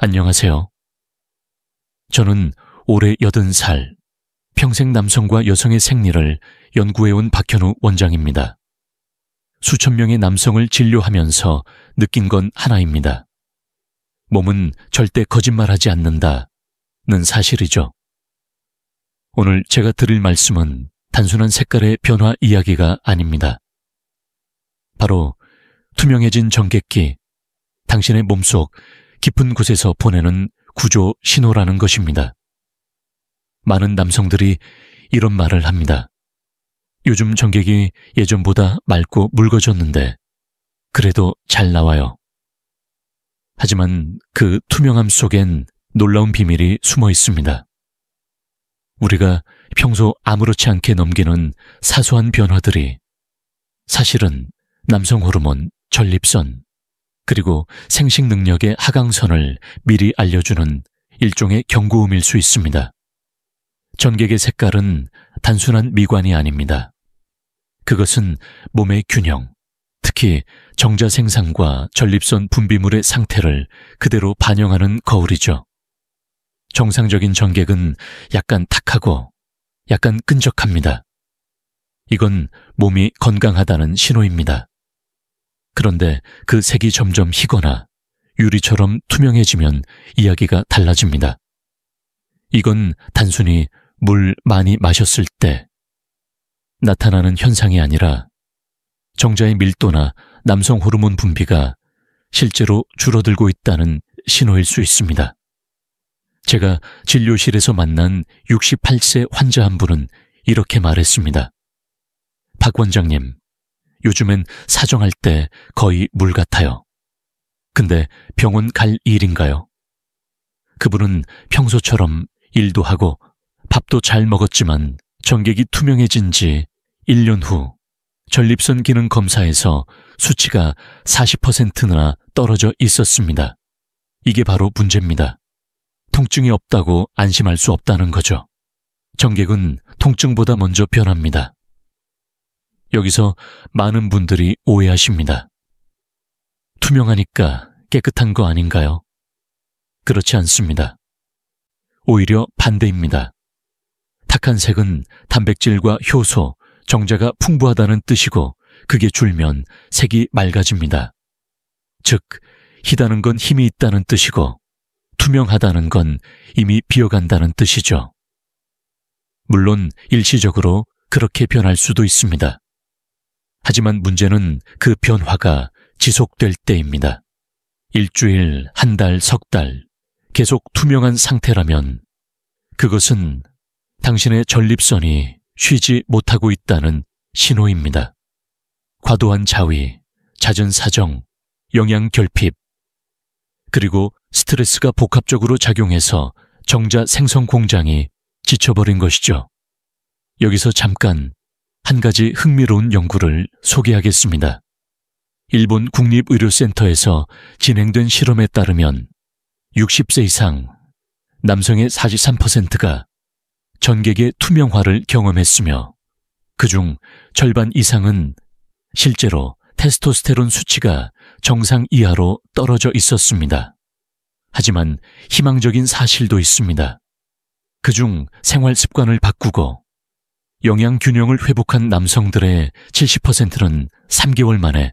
안녕하세요. 저는 올해 80살, 평생 남성과 여성의 생리를 연구해온 박현우 원장입니다. 수천 명의 남성을 진료하면서 느낀 건 하나입니다. 몸은 절대 거짓말하지 않는다는 사실이죠. 오늘 제가 드릴 말씀은 단순한 색깔의 변화 이야기가 아닙니다. 바로 투명해진 정객기, 당신의 몸속 깊은 곳에서 보내는 구조 신호라는 것입니다. 많은 남성들이 이런 말을 합니다. 요즘 정객이 예전보다 맑고 묽어졌는데 그래도 잘 나와요. 하지만 그 투명함 속엔 놀라운 비밀이 숨어 있습니다. 우리가 평소 아무렇지 않게 넘기는 사소한 변화들이 사실은 남성 호르몬, 전립선, 그리고 생식 능력의 하강선을 미리 알려주는 일종의 경고음일 수 있습니다. 전객의 색깔은 단순한 미관이 아닙니다. 그것은 몸의 균형, 특히 정자 생산과 전립선 분비물의 상태를 그대로 반영하는 거울이죠. 정상적인 전객은 약간 탁하고 약간 끈적합니다. 이건 몸이 건강하다는 신호입니다. 그런데 그 색이 점점 희거나 유리처럼 투명해지면 이야기가 달라집니다. 이건 단순히 물 많이 마셨을 때 나타나는 현상이 아니라 정자의 밀도나 남성 호르몬 분비가 실제로 줄어들고 있다는 신호일 수 있습니다. 제가 진료실에서 만난 68세 환자 한 분은 이렇게 말했습니다. 박 원장님, 요즘엔 사정할 때 거의 물 같아요. 근데 병원 갈 일인가요? 그분은 평소처럼 일도 하고 밥도 잘 먹었지만 정객이 투명해진 지 1년 후 전립선 기능 검사에서 수치가 40%나 떨어져 있었습니다. 이게 바로 문제입니다. 통증이 없다고 안심할 수 없다는 거죠. 정객은 통증보다 먼저 변합니다. 여기서 많은 분들이 오해하십니다. 투명하니까 깨끗한 거 아닌가요? 그렇지 않습니다. 오히려 반대입니다. 탁한 색은 단백질과 효소, 정자가 풍부하다는 뜻이고 그게 줄면 색이 맑아집니다. 즉, 희다는 건 힘이 있다는 뜻이고 투명하다는 건 이미 비어간다는 뜻이죠. 물론 일시적으로 그렇게 변할 수도 있습니다. 하지만 문제는 그 변화가 지속될 때입니다. 일주일, 한 달, 석 달 계속 투명한 상태라면 그것은 당신의 전립선이 쉬지 못하고 있다는 신호입니다. 과도한 자위, 잦은 사정, 영양 결핍, 그리고 스트레스가 복합적으로 작용해서 정자 생성 공장이 지쳐버린 것이죠. 여기서 잠깐 한 가지 흥미로운 연구를 소개하겠습니다. 일본 국립의료센터에서 진행된 실험에 따르면 60세 이상 남성의 43%가 전객의 투명화를 경험했으며 그중 절반 이상은 실제로 테스토스테론 수치가 정상 이하로 떨어져 있었습니다. 하지만 희망적인 사실도 있습니다. 그중 생활 습관을 바꾸고 영양 균형을 회복한 남성들의 70%는 3개월 만에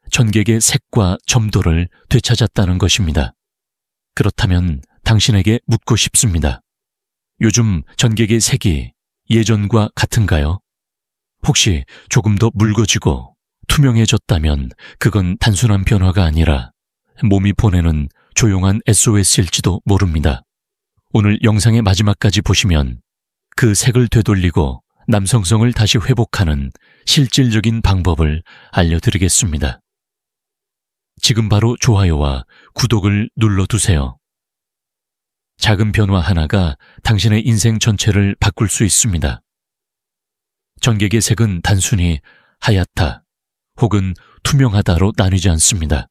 전객의 색과 점도를 되찾았다는 것입니다. 그렇다면 당신에게 묻고 싶습니다. 요즘 전객의 색이 예전과 같은가요? 혹시 조금 더 묽어지고 투명해졌다면 그건 단순한 변화가 아니라 몸이 보내는 조용한 SOS일지도 모릅니다. 오늘 영상의 마지막까지 보시면 그 색을 되돌리고 남성성을 다시 회복하는 실질적인 방법을 알려드리겠습니다. 지금 바로 좋아요와 구독을 눌러두세요. 작은 변화 하나가 당신의 인생 전체를 바꿀 수 있습니다. 전객의 색은 단순히 하얗다 혹은 투명하다로 나뉘지 않습니다.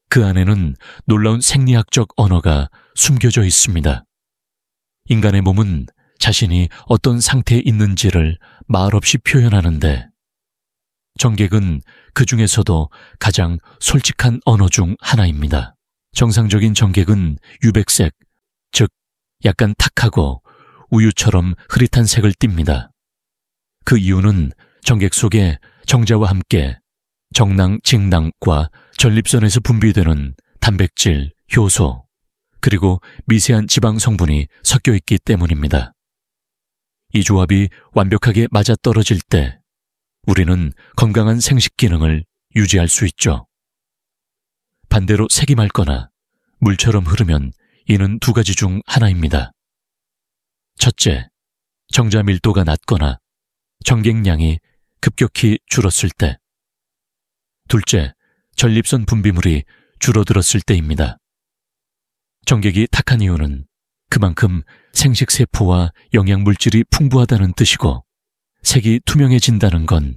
그 안에는 놀라운 생리학적 언어가 숨겨져 있습니다. 인간의 몸은 자신이 어떤 상태에 있는지를 말없이 표현하는데 정객은 그 중에서도 가장 솔직한 언어 중 하나입니다. 정상적인 정객은 유백색, 즉 약간 탁하고 우유처럼 흐릿한 색을 띱니다. 그 이유는 정객 속에 정자와 함께 정낭, 직낭과 전립선에서 분비되는 단백질, 효소, 그리고 미세한 지방 성분이 섞여 있기 때문입니다. 이 조합이 완벽하게 맞아떨어질 때 우리는 건강한 생식 기능을 유지할 수 있죠. 반대로 색이 맑거나 물처럼 흐르면 이는 두 가지 중 하나입니다. 첫째, 정자 밀도가 낮거나 정객량이 급격히 줄었을 때. 둘째, 전립선 분비물이 줄어들었을 때입니다. 정객이 탁한 이유는 그만큼 생식세포와 영양물질이 풍부하다는 뜻이고, 색이 투명해진다는 건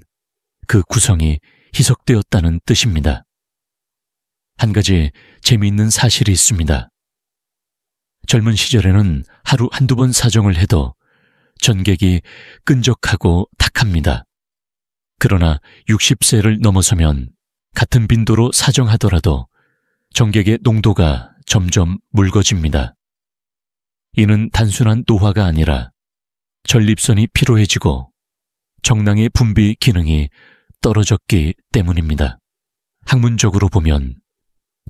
그 구성이 희석되었다는 뜻입니다. 한 가지 재미있는 사실이 있습니다. 젊은 시절에는 하루 한두 번 사정을 해도 전객이 끈적하고 탁합니다. 그러나 60세를 넘어서면 같은 빈도로 사정하더라도 정객의 농도가 점점 묽어집니다. 이는 단순한 노화가 아니라 전립선이 피로해지고 정낭의 분비 기능이 떨어졌기 때문입니다. 학문적으로 보면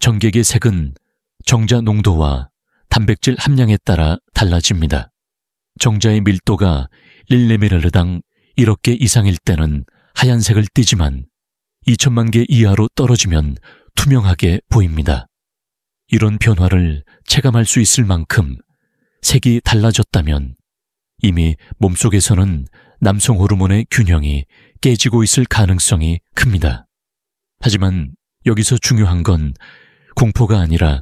정객의 색은 정자 농도와 단백질 함량에 따라 달라집니다. 정자의 밀도가 1ml당 1억 개 이상일 때는 하얀색을 띠지만 2천만 개 이하로 떨어지면 투명하게 보입니다. 이런 변화를 체감할 수 있을 만큼 색이 달라졌다면 이미 몸속에서는 남성 호르몬의 균형이 깨지고 있을 가능성이 큽니다. 하지만 여기서 중요한 건 공포가 아니라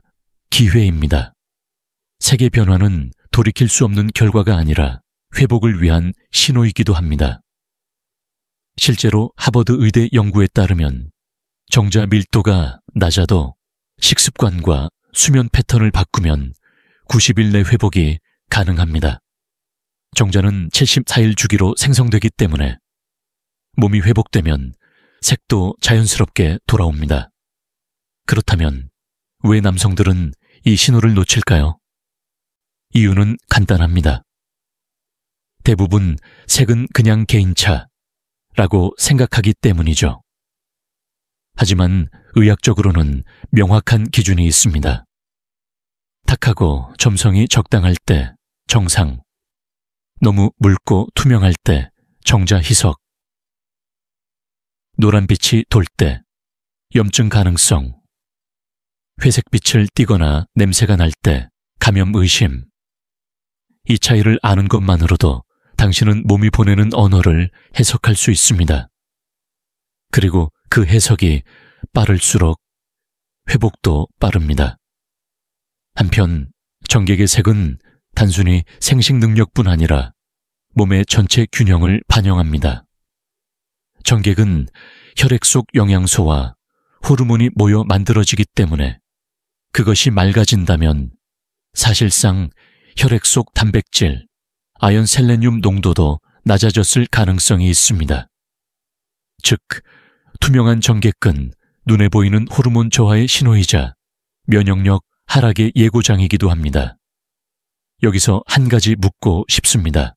기회입니다. 색의 변화는 돌이킬 수 없는 결과가 아니라 회복을 위한 신호이기도 합니다. 실제로 하버드 의대 연구에 따르면 정자 밀도가 낮아도 식습관과 수면 패턴을 바꾸면 90일 내 회복이 가능합니다. 정자는 74일 주기로 생성되기 때문에 몸이 회복되면 색도 자연스럽게 돌아옵니다. 그렇다면 왜 남성들은 이 신호를 놓칠까요? 이유는 간단합니다. 대부분 색은 그냥 개인차라고 생각하기 때문이죠. 하지만 의학적으로는 명확한 기준이 있습니다. 탁하고 점성이 적당할 때 정상, 너무 묽고 투명할 때 정자 희석, 노란빛이 돌 때 염증 가능성, 회색빛을 띠거나 냄새가 날 때 감염 의심. 이 차이를 아는 것만으로도 당신은 몸이 보내는 언어를 해석할 수 있습니다. 그리고 그 해석이 빠를수록 회복도 빠릅니다. 한편 정객의 색은 단순히 생식 능력뿐 아니라 몸의 전체 균형을 반영합니다. 정객은 혈액 속 영양소와 호르몬이 모여 만들어지기 때문에 그것이 맑아진다면 사실상 혈액 속 단백질, 아연 셀레늄 농도도 낮아졌을 가능성이 있습니다. 즉, 투명한 정객은 눈에 보이는 호르몬 저하의 신호이자 면역력 하락의 예고장이기도 합니다. 여기서 한 가지 묻고 싶습니다.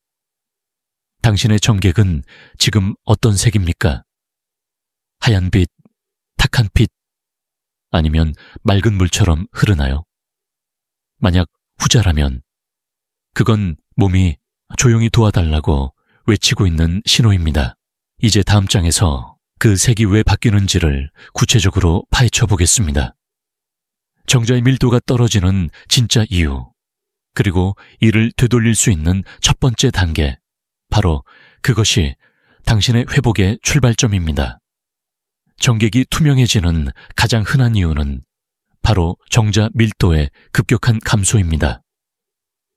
당신의 정객은 지금 어떤 색입니까? 하얀 빛, 탁한 빛, 아니면 맑은 물처럼 흐르나요? 만약 후자라면 그건 몸이 조용히 도와달라고 외치고 있는 신호입니다. 이제 다음 장에서 그 색이 왜 바뀌는지를 구체적으로 파헤쳐 보겠습니다. 정자의 밀도가 떨어지는 진짜 이유, 그리고 이를 되돌릴 수 있는 첫 번째 단계, 바로 그것이 당신의 회복의 출발점입니다. 정객이 투명해지는 가장 흔한 이유는 바로 정자 밀도의 급격한 감소입니다.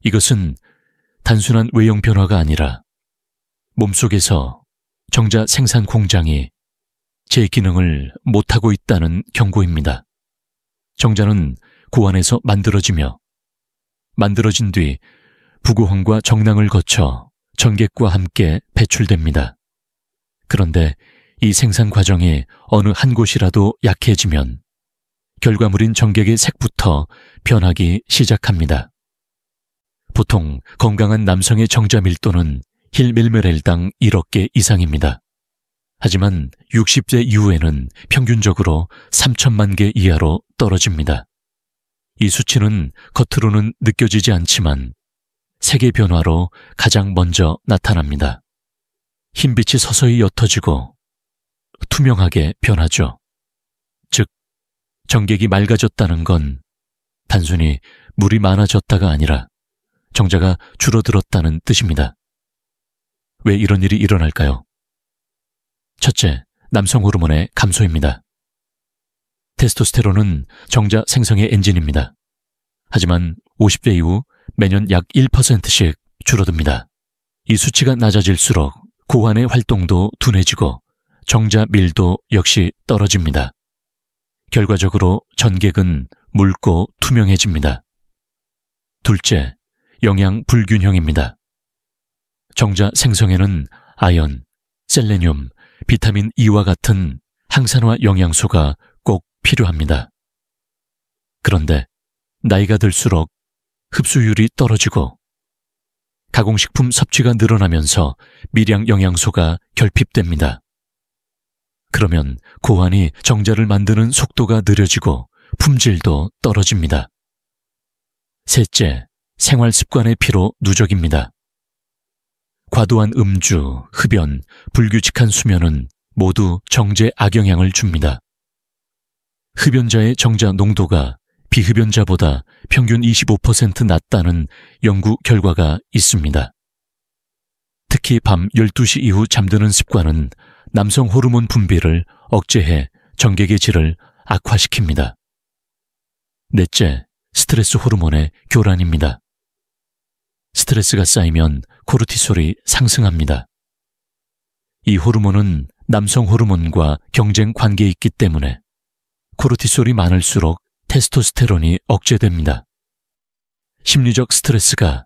이것은 단순한 외형 변화가 아니라 몸속에서 정자 생산 공장이 제 기능을 못하고 있다는 경고입니다. 정자는 고안에서 만들어지며 만들어진 뒤 부고황과 정낭을 거쳐 전객과 함께 배출됩니다. 그런데 이 생산 과정이 어느 한 곳이라도 약해지면 결과물인 정객의 색부터 변하기 시작합니다. 보통 건강한 남성의 정자 밀도는 1mm당 1억 개 이상입니다. 하지만 60세 이후에는 평균적으로 3천만 개 이하로 떨어집니다. 이 수치는 겉으로는 느껴지지 않지만 색의 변화로 가장 먼저 나타납니다. 흰빛이 서서히 옅어지고 투명하게 변하죠. 즉, 정객이 맑아졌다는 건 단순히 물이 많아졌다가 아니라 정자가 줄어들었다는 뜻입니다. 왜 이런 일이 일어날까요? 첫째, 남성 호르몬의 감소입니다. 테스토스테론은 정자 생성의 엔진입니다. 하지만 50대 이후 매년 약 1%씩 줄어듭니다. 이 수치가 낮아질수록 고환의 활동도 둔해지고 정자 밀도 역시 떨어집니다. 결과적으로 전객은 묽고 투명해집니다. 둘째, 영양 불균형입니다. 정자 생성에는 아연, 셀레늄, 비타민 E와 같은 항산화 영양소가 꼭 필요합니다. 그런데 나이가 들수록 흡수율이 떨어지고 가공식품 섭취가 늘어나면서 미량 영양소가 결핍됩니다. 그러면 고환이 정자를 만드는 속도가 느려지고 품질도 떨어집니다. 셋째, 생활 습관의 피로 누적입니다. 과도한 음주, 흡연, 불규칙한 수면은 모두 정제에 악영향을 줍니다. 흡연자의 정자 농도가 비흡연자보다 평균 25% 낮다는 연구 결과가 있습니다. 특히 밤 12시 이후 잠드는 습관은 남성 호르몬 분비를 억제해 정객의 질을 악화시킵니다. 넷째, 스트레스 호르몬의 교란입니다. 스트레스가 쌓이면 코르티솔이 상승합니다. 이 호르몬은 남성 호르몬과 경쟁 관계에 있기 때문에 코르티솔이 많을수록 테스토스테론이 억제됩니다. 심리적 스트레스가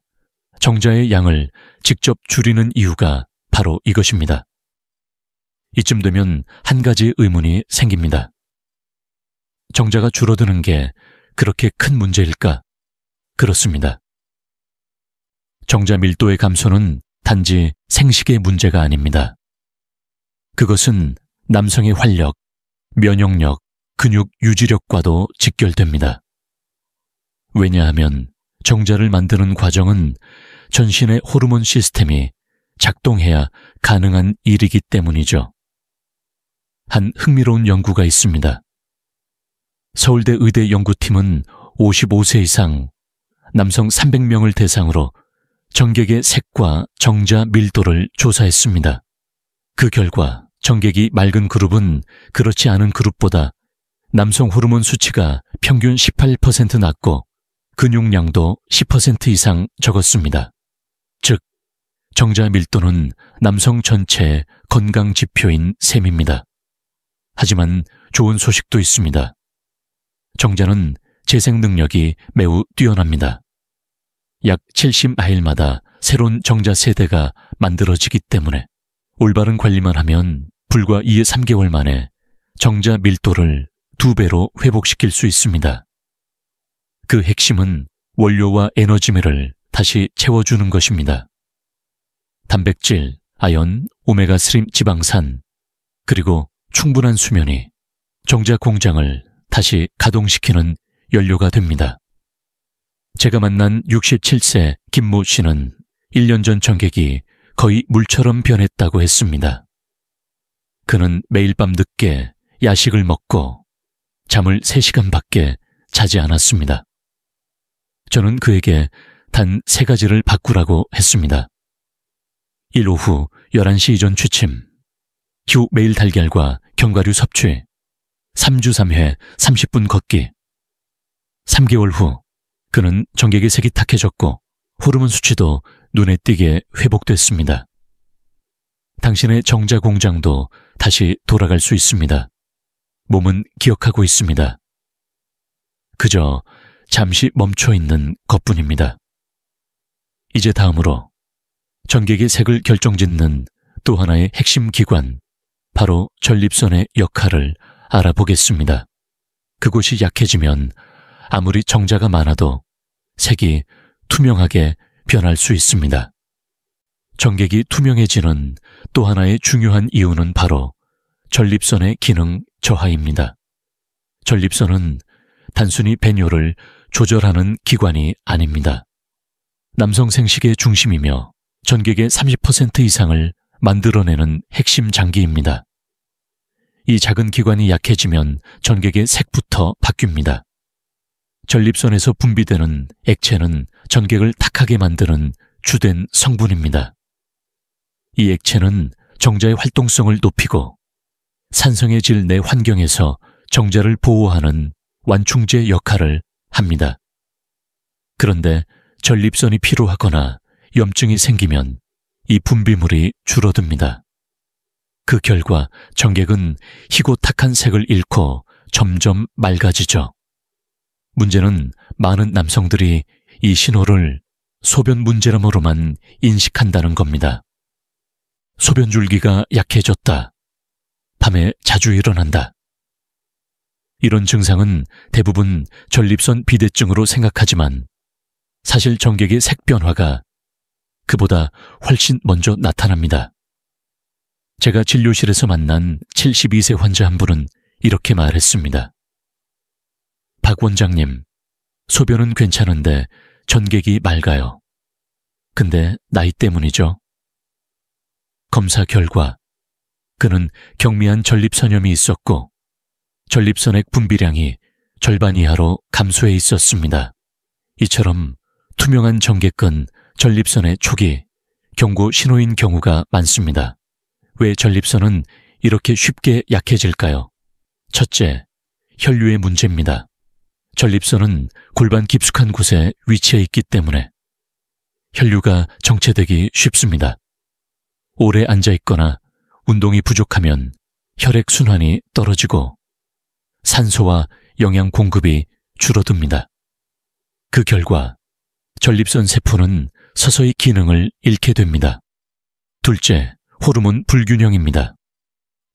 정자의 양을 직접 줄이는 이유가 바로 이것입니다. 이쯤 되면 한 가지 의문이 생깁니다. 정자가 줄어드는 게 그렇게 큰 문제일까? 그렇습니다. 정자 밀도의 감소는 단지 생식의 문제가 아닙니다. 그것은 남성의 활력, 면역력, 근육 유지력과도 직결됩니다. 왜냐하면 정자를 만드는 과정은 전신의 호르몬 시스템이 작동해야 가능한 일이기 때문이죠. 한 흥미로운 연구가 있습니다. 서울대 의대 연구팀은 55세 이상 남성 300명을 대상으로 정객의 색과 정자 밀도를 조사했습니다. 그 결과 정객이 맑은 그룹은 그렇지 않은 그룹보다 남성 호르몬 수치가 평균 18% 낮고 근육량도 10% 이상 적었습니다. 즉, 정자 밀도는 남성 전체의 건강 지표인 셈입니다. 하지만 좋은 소식도 있습니다. 정자는 재생 능력이 매우 뛰어납니다. 약 70마일마다 새로운 정자 세대가 만들어지기 때문에 올바른 관리만 하면 불과 2-3개월 만에 정자 밀도를 2배로 회복시킬 수 있습니다. 그 핵심은 원료와 에너지매를 다시 채워주는 것입니다. 단백질, 아연, 오메가3 지방산, 그리고 충분한 수면이 정자 공장을 다시 가동시키는 연료가 됩니다. 제가 만난 67세 김모 씨는 1년 전 정객이 거의 물처럼 변했다고 했습니다. 그는 매일 밤 늦게 야식을 먹고 잠을 3시간밖에 자지 않았습니다. 저는 그에게 단 3가지를 바꾸라고 했습니다. 1 오후 11시 이전 취침, 휴 매일 달걀과 견과류 섭취, 3주 3회 30분 걷기. 3개월 후 그는 정객의 색이 탁해졌고 호르몬 수치도 눈에 띄게 회복됐습니다. 당신의 정자 공장도 다시 돌아갈 수 있습니다. 몸은 기억하고 있습니다. 그저 잠시 멈춰 있는 것뿐입니다. 이제 다음으로 전객의 색을 결정짓는 또 하나의 핵심 기관, 바로 전립선의 역할을 알아보겠습니다. 그곳이 약해지면 아무리 정자가 많아도 색이 투명하게 변할 수 있습니다. 전객이 투명해지는 또 하나의 중요한 이유는 바로 전립선의 기능 저하입니다. 전립선은 단순히 배뇨를 조절하는 기관이 아닙니다. 남성 생식의 중심이며 전객의 30% 이상을 만들어내는 핵심 장기입니다. 이 작은 기관이 약해지면 전객의 색부터 바뀝니다. 전립선에서 분비되는 액체는 전객을 탁하게 만드는 주된 성분입니다. 이 액체는 정자의 활동성을 높이고 산성해질 내 환경에서 정자를 보호하는 완충제 역할을 합니다. 그런데 전립선이 피로하거나 염증이 생기면 이 분비물이 줄어듭니다. 그 결과 전객은 희고 탁한 색을 잃고 점점 맑아지죠. 문제는 많은 남성들이 이 신호를 소변 문제라모로만 인식한다는 겁니다. 소변 줄기가 약해졌다. 밤에 자주 일어난다. 이런 증상은 대부분 전립선 비대증으로 생각하지만 사실 전객의 색 변화가 그보다 훨씬 먼저 나타납니다. 제가 진료실에서 만난 72세 환자 한 분은 이렇게 말했습니다. 박 원장님, 소변은 괜찮은데 전객이 맑아요. 근데 나이 때문이죠. 검사 결과 그는 경미한 전립선염이 있었고 전립선액 분비량이 절반 이하로 감소해 있었습니다. 이처럼 투명한 전객은 전립선의 초기 경고 신호인 경우가 많습니다. 왜 전립선은 이렇게 쉽게 약해질까요? 첫째, 혈류의 문제입니다. 전립선은 골반 깊숙한 곳에 위치해 있기 때문에 혈류가 정체되기 쉽습니다. 오래 앉아 있거나 운동이 부족하면 혈액 순환이 떨어지고 산소와 영양 공급이 줄어듭니다. 그 결과 전립선 세포는 서서히 기능을 잃게 됩니다. 둘째, 호르몬 불균형입니다.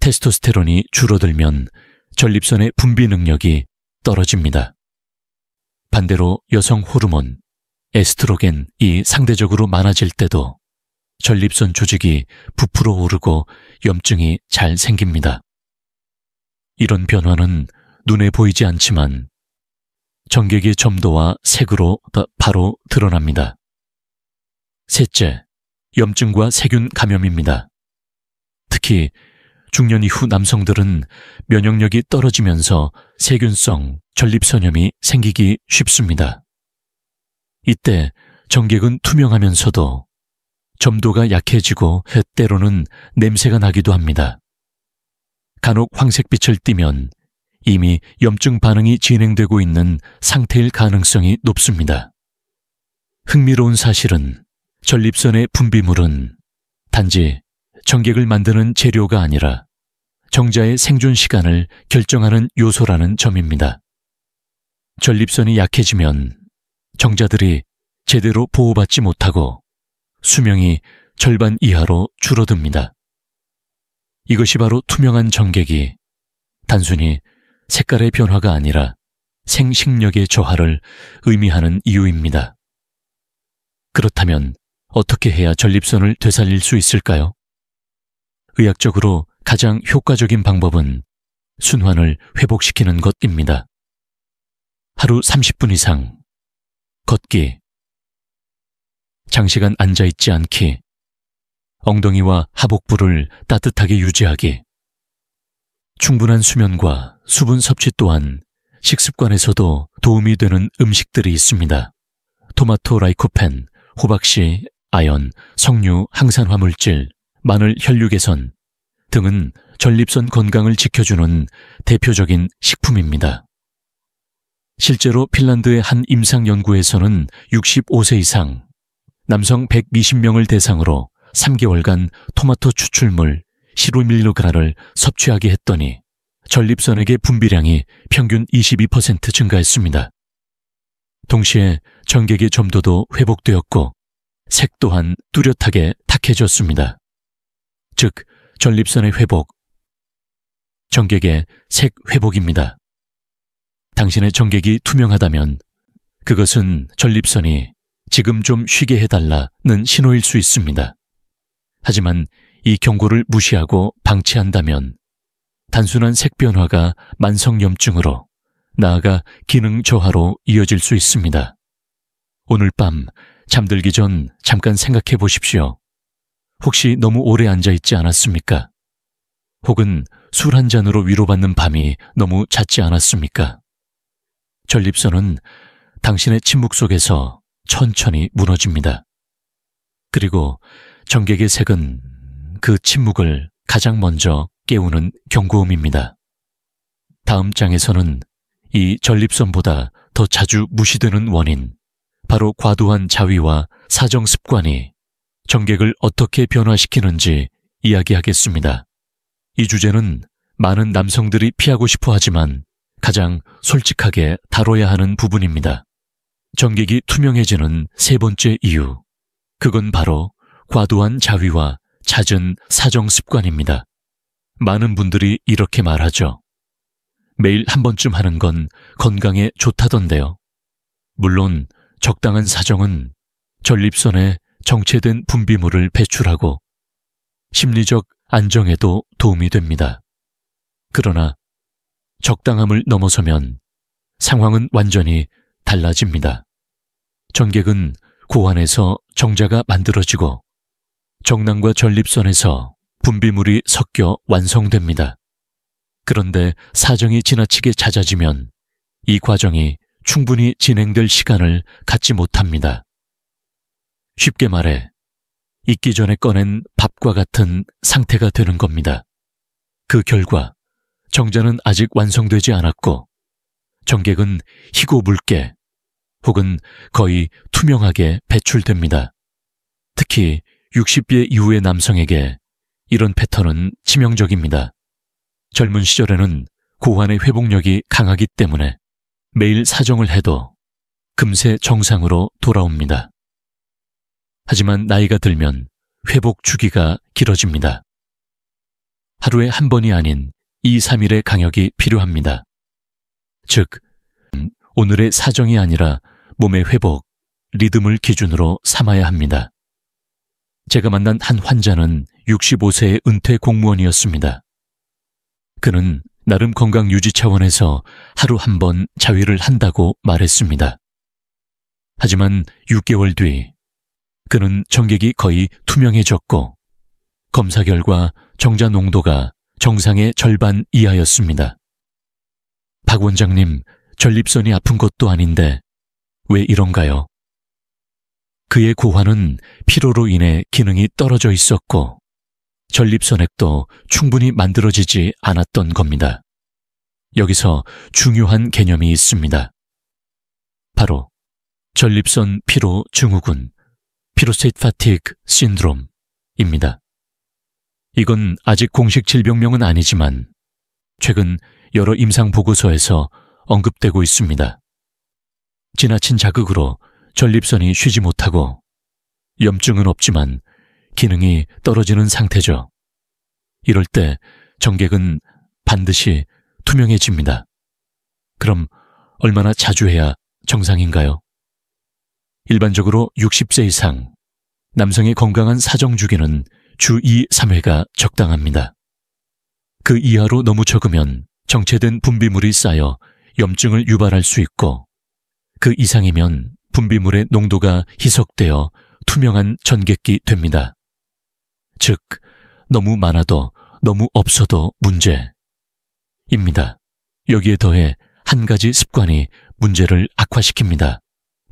테스토스테론이 줄어들면 전립선의 분비 능력이 떨어집니다. 반대로 여성 호르몬, 에스트로겐이 상대적으로 많아질 때도 전립선 조직이 부풀어 오르고 염증이 잘 생깁니다. 이런 변화는 눈에 보이지 않지만 전객의 점도와 색으로 바로 드러납니다. 셋째, 염증과 세균 감염입니다. 특히 중년 이후 남성들은 면역력이 떨어지면서 세균성 전립선염이 생기기 쉽습니다. 이때 전객은 투명하면서도 점도가 약해지고 때로는 냄새가 나기도 합니다. 간혹 황색빛을 띠면 이미 염증 반응이 진행되고 있는 상태일 가능성이 높습니다. 흥미로운 사실은 전립선의 분비물은 단지 전객을 만드는 재료가 아니라 정자의 생존 시간을 결정하는 요소라는 점입니다. 전립선이 약해지면 정자들이 제대로 보호받지 못하고 수명이 절반 이하로 줄어듭니다. 이것이 바로 투명한 전객이 단순히 색깔의 변화가 아니라 생식력의 저하를 의미하는 이유입니다. 그렇다면 어떻게 해야 전립선을 되살릴 수 있을까요? 의학적으로 가장 효과적인 방법은 순환을 회복시키는 것입니다. 하루 30분 이상 걷기, 장시간 앉아있지 않기, 엉덩이와 하복부를 따뜻하게 유지하기, 충분한 수면과 수분 섭취 또한 식습관에서도 도움이 되는 음식들이 있습니다. 토마토 라이코펜, 호박씨, 아연, 석류, 항산화물질, 마늘 혈류 개선 등은 전립선 건강을 지켜주는 대표적인 식품입니다. 실제로 핀란드의 한 임상 연구에서는 65세 이상 남성 120명을 대상으로 3개월간 토마토 추출물 15mg를 섭취하게 했더니 전립선액의 분비량이 평균 22% 증가했습니다. 동시에 전객의 점도도 회복되었고 색 또한 뚜렷하게 탁해졌습니다. 즉, 전립선의 회복, 전객의 색 회복입니다. 당신의 정객이 투명하다면 그것은 전립선이 지금 좀 쉬게 해달라는 신호일 수 있습니다. 하지만 이 경고를 무시하고 방치한다면 단순한 색 변화가 만성염증으로 나아가 기능 저하로 이어질 수 있습니다. 오늘 밤 잠들기 전 잠깐 생각해 보십시오. 혹시 너무 오래 앉아있지 않았습니까? 혹은 술 한 잔으로 위로받는 밤이 너무 잦지 않았습니까? 전립선은 당신의 침묵 속에서 천천히 무너집니다. 그리고 정객의 색은 그 침묵을 가장 먼저 깨우는 경고음입니다. 다음 장에서는 이 전립선보다 더 자주 무시되는 원인, 바로 과도한 자위와 사정 습관이 정객을 어떻게 변화시키는지 이야기하겠습니다. 이 주제는 많은 남성들이 피하고 싶어 하지만 가장 솔직하게 다뤄야 하는 부분입니다. 정객이 투명해지는 세 번째 이유, 그건 바로 과도한 자위와 잦은 사정 습관입니다. 많은 분들이 이렇게 말하죠. 매일 한 번쯤 하는 건 건강에 좋다던데요. 물론 적당한 사정은 전립선에 정체된 분비물을 배출하고 심리적 안정에도 도움이 됩니다. 그러나 적당함을 넘어서면 상황은 완전히 달라집니다. 정객은 고환에서 정자가 만들어지고 정낭과 전립선에서 분비물이 섞여 완성됩니다. 그런데 사정이 지나치게 잦아지면 이 과정이 충분히 진행될 시간을 갖지 못합니다. 쉽게 말해 익기 전에 꺼낸 밥과 같은 상태가 되는 겁니다. 그 결과 정자는 아직 완성되지 않았고 정객은 희고 묽게 혹은 거의 투명하게 배출됩니다. 특히 60대 이후의 남성에게 이런 패턴은 치명적입니다. 젊은 시절에는 고환의 회복력이 강하기 때문에 매일 사정을 해도 금세 정상으로 돌아옵니다. 하지만 나이가 들면 회복 주기가 길어집니다. 하루에 한 번이 아닌 2, 3일의 강역이 필요합니다. 즉, 오늘의 사정이 아니라 몸의 회복, 리듬을 기준으로 삼아야 합니다. 제가 만난 한 환자는 65세의 은퇴 공무원이었습니다. 그는 나름 건강 유지 차원에서 하루 한 번 자위를 한다고 말했습니다. 하지만 6개월 뒤 그는 정객이 거의 투명해졌고 검사 결과 정자 농도가 정상의 절반 이하였습니다. 박 원장님, 전립선이 아픈 것도 아닌데 왜 이런가요? 그의 고환은 피로로 인해 기능이 떨어져 있었고 전립선액도 충분히 만들어지지 않았던 겁니다. 여기서 중요한 개념이 있습니다. 바로 전립선 피로 증후군, 피로스테이트 파티그 신드롬입니다. 이건 아직 공식 질병명은 아니지만 최근 여러 임상 보고서에서 언급되고 있습니다. 지나친 자극으로 전립선이 쉬지 못하고 염증은 없지만 기능이 떨어지는 상태죠. 이럴 때 정객은 반드시 투명해집니다. 그럼 얼마나 자주 해야 정상인가요? 일반적으로 60세 이상 남성의 건강한 사정 주기는 주 2, 3회가 적당합니다. 그 이하로 너무 적으면 정체된 분비물이 쌓여 염증을 유발할 수 있고 그 이상이면 분비물의 농도가 희석되어 투명한 전객기 됩니다. 즉, 너무 많아도 너무 없어도 문제입니다. 여기에 더해 한 가지 습관이 문제를 악화시킵니다.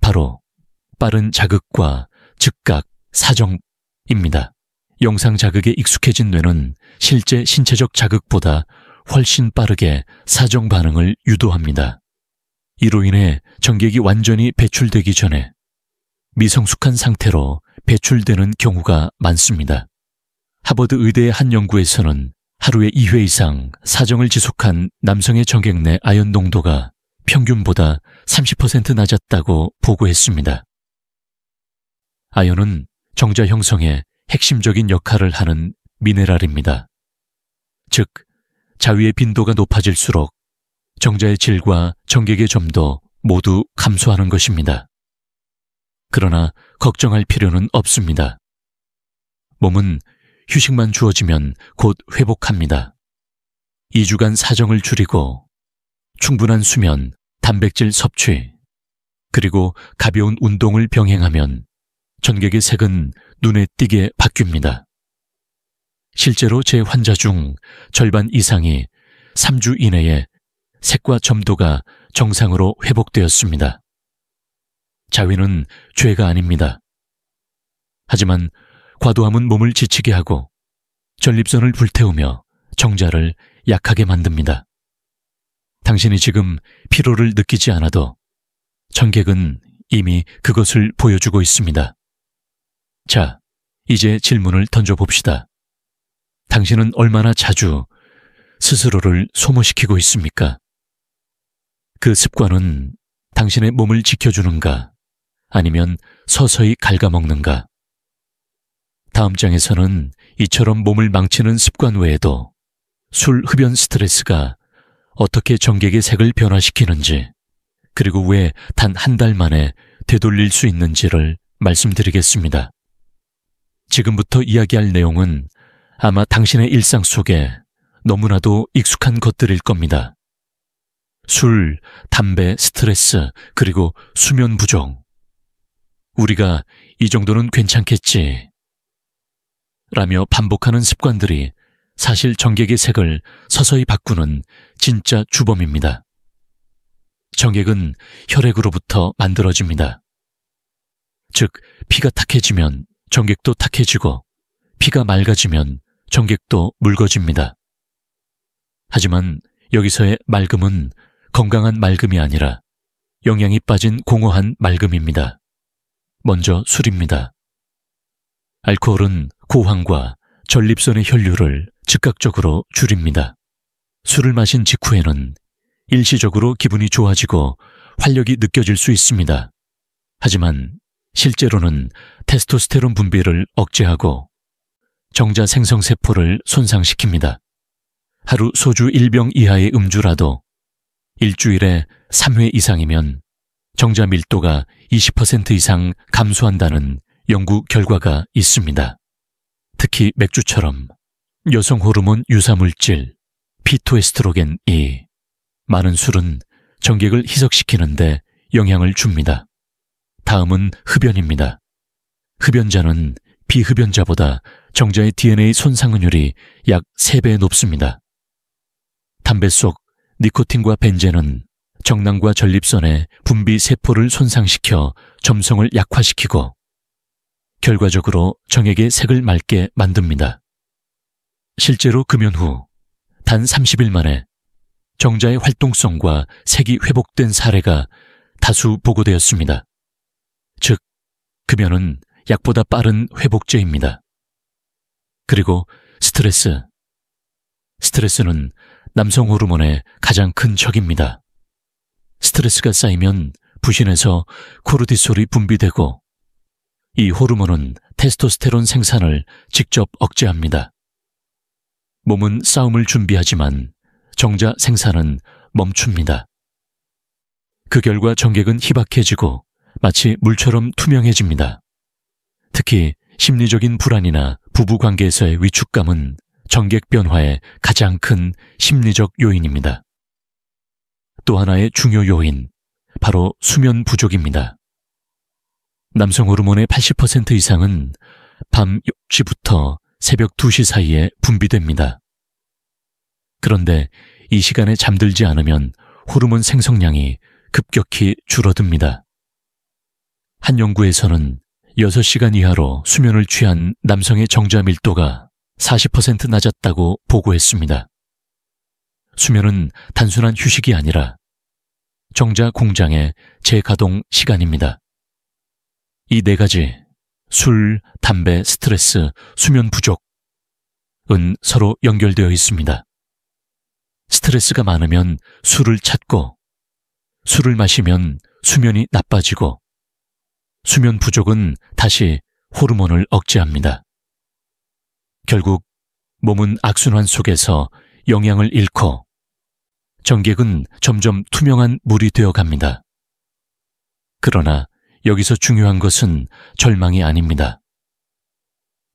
바로 빠른 자극과 즉각 사정입니다. 영상 자극에 익숙해진 뇌는 실제 신체적 자극보다 훨씬 빠르게 사정 반응을 유도합니다. 이로 인해 정객이 완전히 배출되기 전에 미성숙한 상태로 배출되는 경우가 많습니다. 하버드 의대의 한 연구에서는 하루에 2회 이상 사정을 지속한 남성의 정객 내 아연 농도가 평균보다 30% 낮았다고 보고했습니다. 아연은 정자 형성에 핵심적인 역할을 하는 미네랄입니다. 즉, 자위의 빈도가 높아질수록 정자의 질과 정객의 점도 모두 감소하는 것입니다. 그러나 걱정할 필요는 없습니다. 몸은 휴식만 주어지면 곧 회복합니다. 2주간 사정을 줄이고 충분한 수면, 단백질 섭취, 그리고 가벼운 운동을 병행하면 전객의 색은 눈에 띄게 바뀝니다. 실제로 제 환자 중 절반 이상이 3주 이내에 색과 점도가 정상으로 회복되었습니다. 자위는 죄가 아닙니다. 하지만 과도함은 몸을 지치게 하고 전립선을 불태우며 정자를 약하게 만듭니다. 당신이 지금 피로를 느끼지 않아도 전객은 이미 그것을 보여주고 있습니다. 자, 이제 질문을 던져봅시다. 당신은 얼마나 자주 스스로를 소모시키고 있습니까? 그 습관은 당신의 몸을 지켜주는가, 아니면 서서히 갉아먹는가? 다음 장에서는 이처럼 몸을 망치는 습관 외에도 술 흡연 스트레스가 어떻게 정객의 색을 변화시키는지, 그리고 왜 단 한 달 만에 되돌릴 수 있는지를 말씀드리겠습니다. 지금부터 이야기할 내용은 아마 당신의 일상 속에 너무나도 익숙한 것들일 겁니다. 술, 담배, 스트레스, 그리고 수면 부족. 우리가 이 정도는 괜찮겠지 라며 반복하는 습관들이 사실 정객의 색을 서서히 바꾸는 진짜 주범입니다. 정액은 혈액으로부터 만들어집니다. 즉, 피가 탁해지면 정객도 탁해지고 피가 맑아지면 정객도 묽어집니다. 하지만 여기서의 맑음은 건강한 맑음이 아니라 영양이 빠진 공허한 맑음입니다. 먼저 술입니다. 알코올은 고황과 전립선의 혈류를 즉각적으로 줄입니다. 술을 마신 직후에는 일시적으로 기분이 좋아지고 활력이 느껴질 수 있습니다. 하지만 실제로는 테스토스테론 분비를 억제하고 정자 생성세포를 손상시킵니다. 하루 소주 1병 이하의 음주라도 일주일에 3회 이상이면 정자 밀도가 20% 이상 감소한다는 연구 결과가 있습니다. 특히 맥주처럼 여성 호르몬 유사물질 피토에스트로겐이 많은 술은 정객을 희석시키는데 영향을 줍니다. 다음은 흡연입니다. 흡연자는 비흡연자보다 정자의 DNA 손상률이 약 3배 높습니다. 담배 속 니코틴과 벤젠은 정낭과 전립선의 분비 세포를 손상시켜 점성을 약화시키고 결과적으로 정액의 색을 맑게 만듭니다. 실제로 금연 후 단 30일 만에 정자의 활동성과 색이 회복된 사례가 다수 보고되었습니다. 즉, 금연은 약보다 빠른 회복제입니다. 그리고 스트레스는 남성 호르몬의 가장 큰 적입니다. 스트레스가 쌓이면 부신에서 코르티솔이 분비되고 이 호르몬은 테스토스테론 생산을 직접 억제합니다. 몸은 싸움을 준비하지만 정자 생산은 멈춥니다. 그 결과 정객은 희박해지고 마치 물처럼 투명해집니다. 특히 심리적인 불안이나 부부관계에서의 위축감은 정객 변화의 가장 큰 심리적 요인입니다. 또 하나의 중요 요인, 바로 수면 부족입니다. 남성 호르몬의 80% 이상은 밤 6시부터 새벽 2시 사이에 분비됩니다. 그런데 이 시간에 잠들지 않으면 호르몬 생성량이 급격히 줄어듭니다. 한 연구에서는 6시간 이하로 수면을 취한 남성의 정자 밀도가 40% 낮았다고 보고했습니다. 수면은 단순한 휴식이 아니라 정자 공장의 재가동 시간입니다. 이 4가지, 술, 담배, 스트레스, 수면 부족은 서로 연결되어 있습니다. 스트레스가 많으면 술을 찾고, 술을 마시면 수면이 나빠지고, 수면 부족은 다시 호르몬을 억제합니다. 결국 몸은 악순환 속에서 영양을 잃고 전객은 점점 투명한 물이 되어 갑니다. 그러나 여기서 중요한 것은 절망이 아닙니다.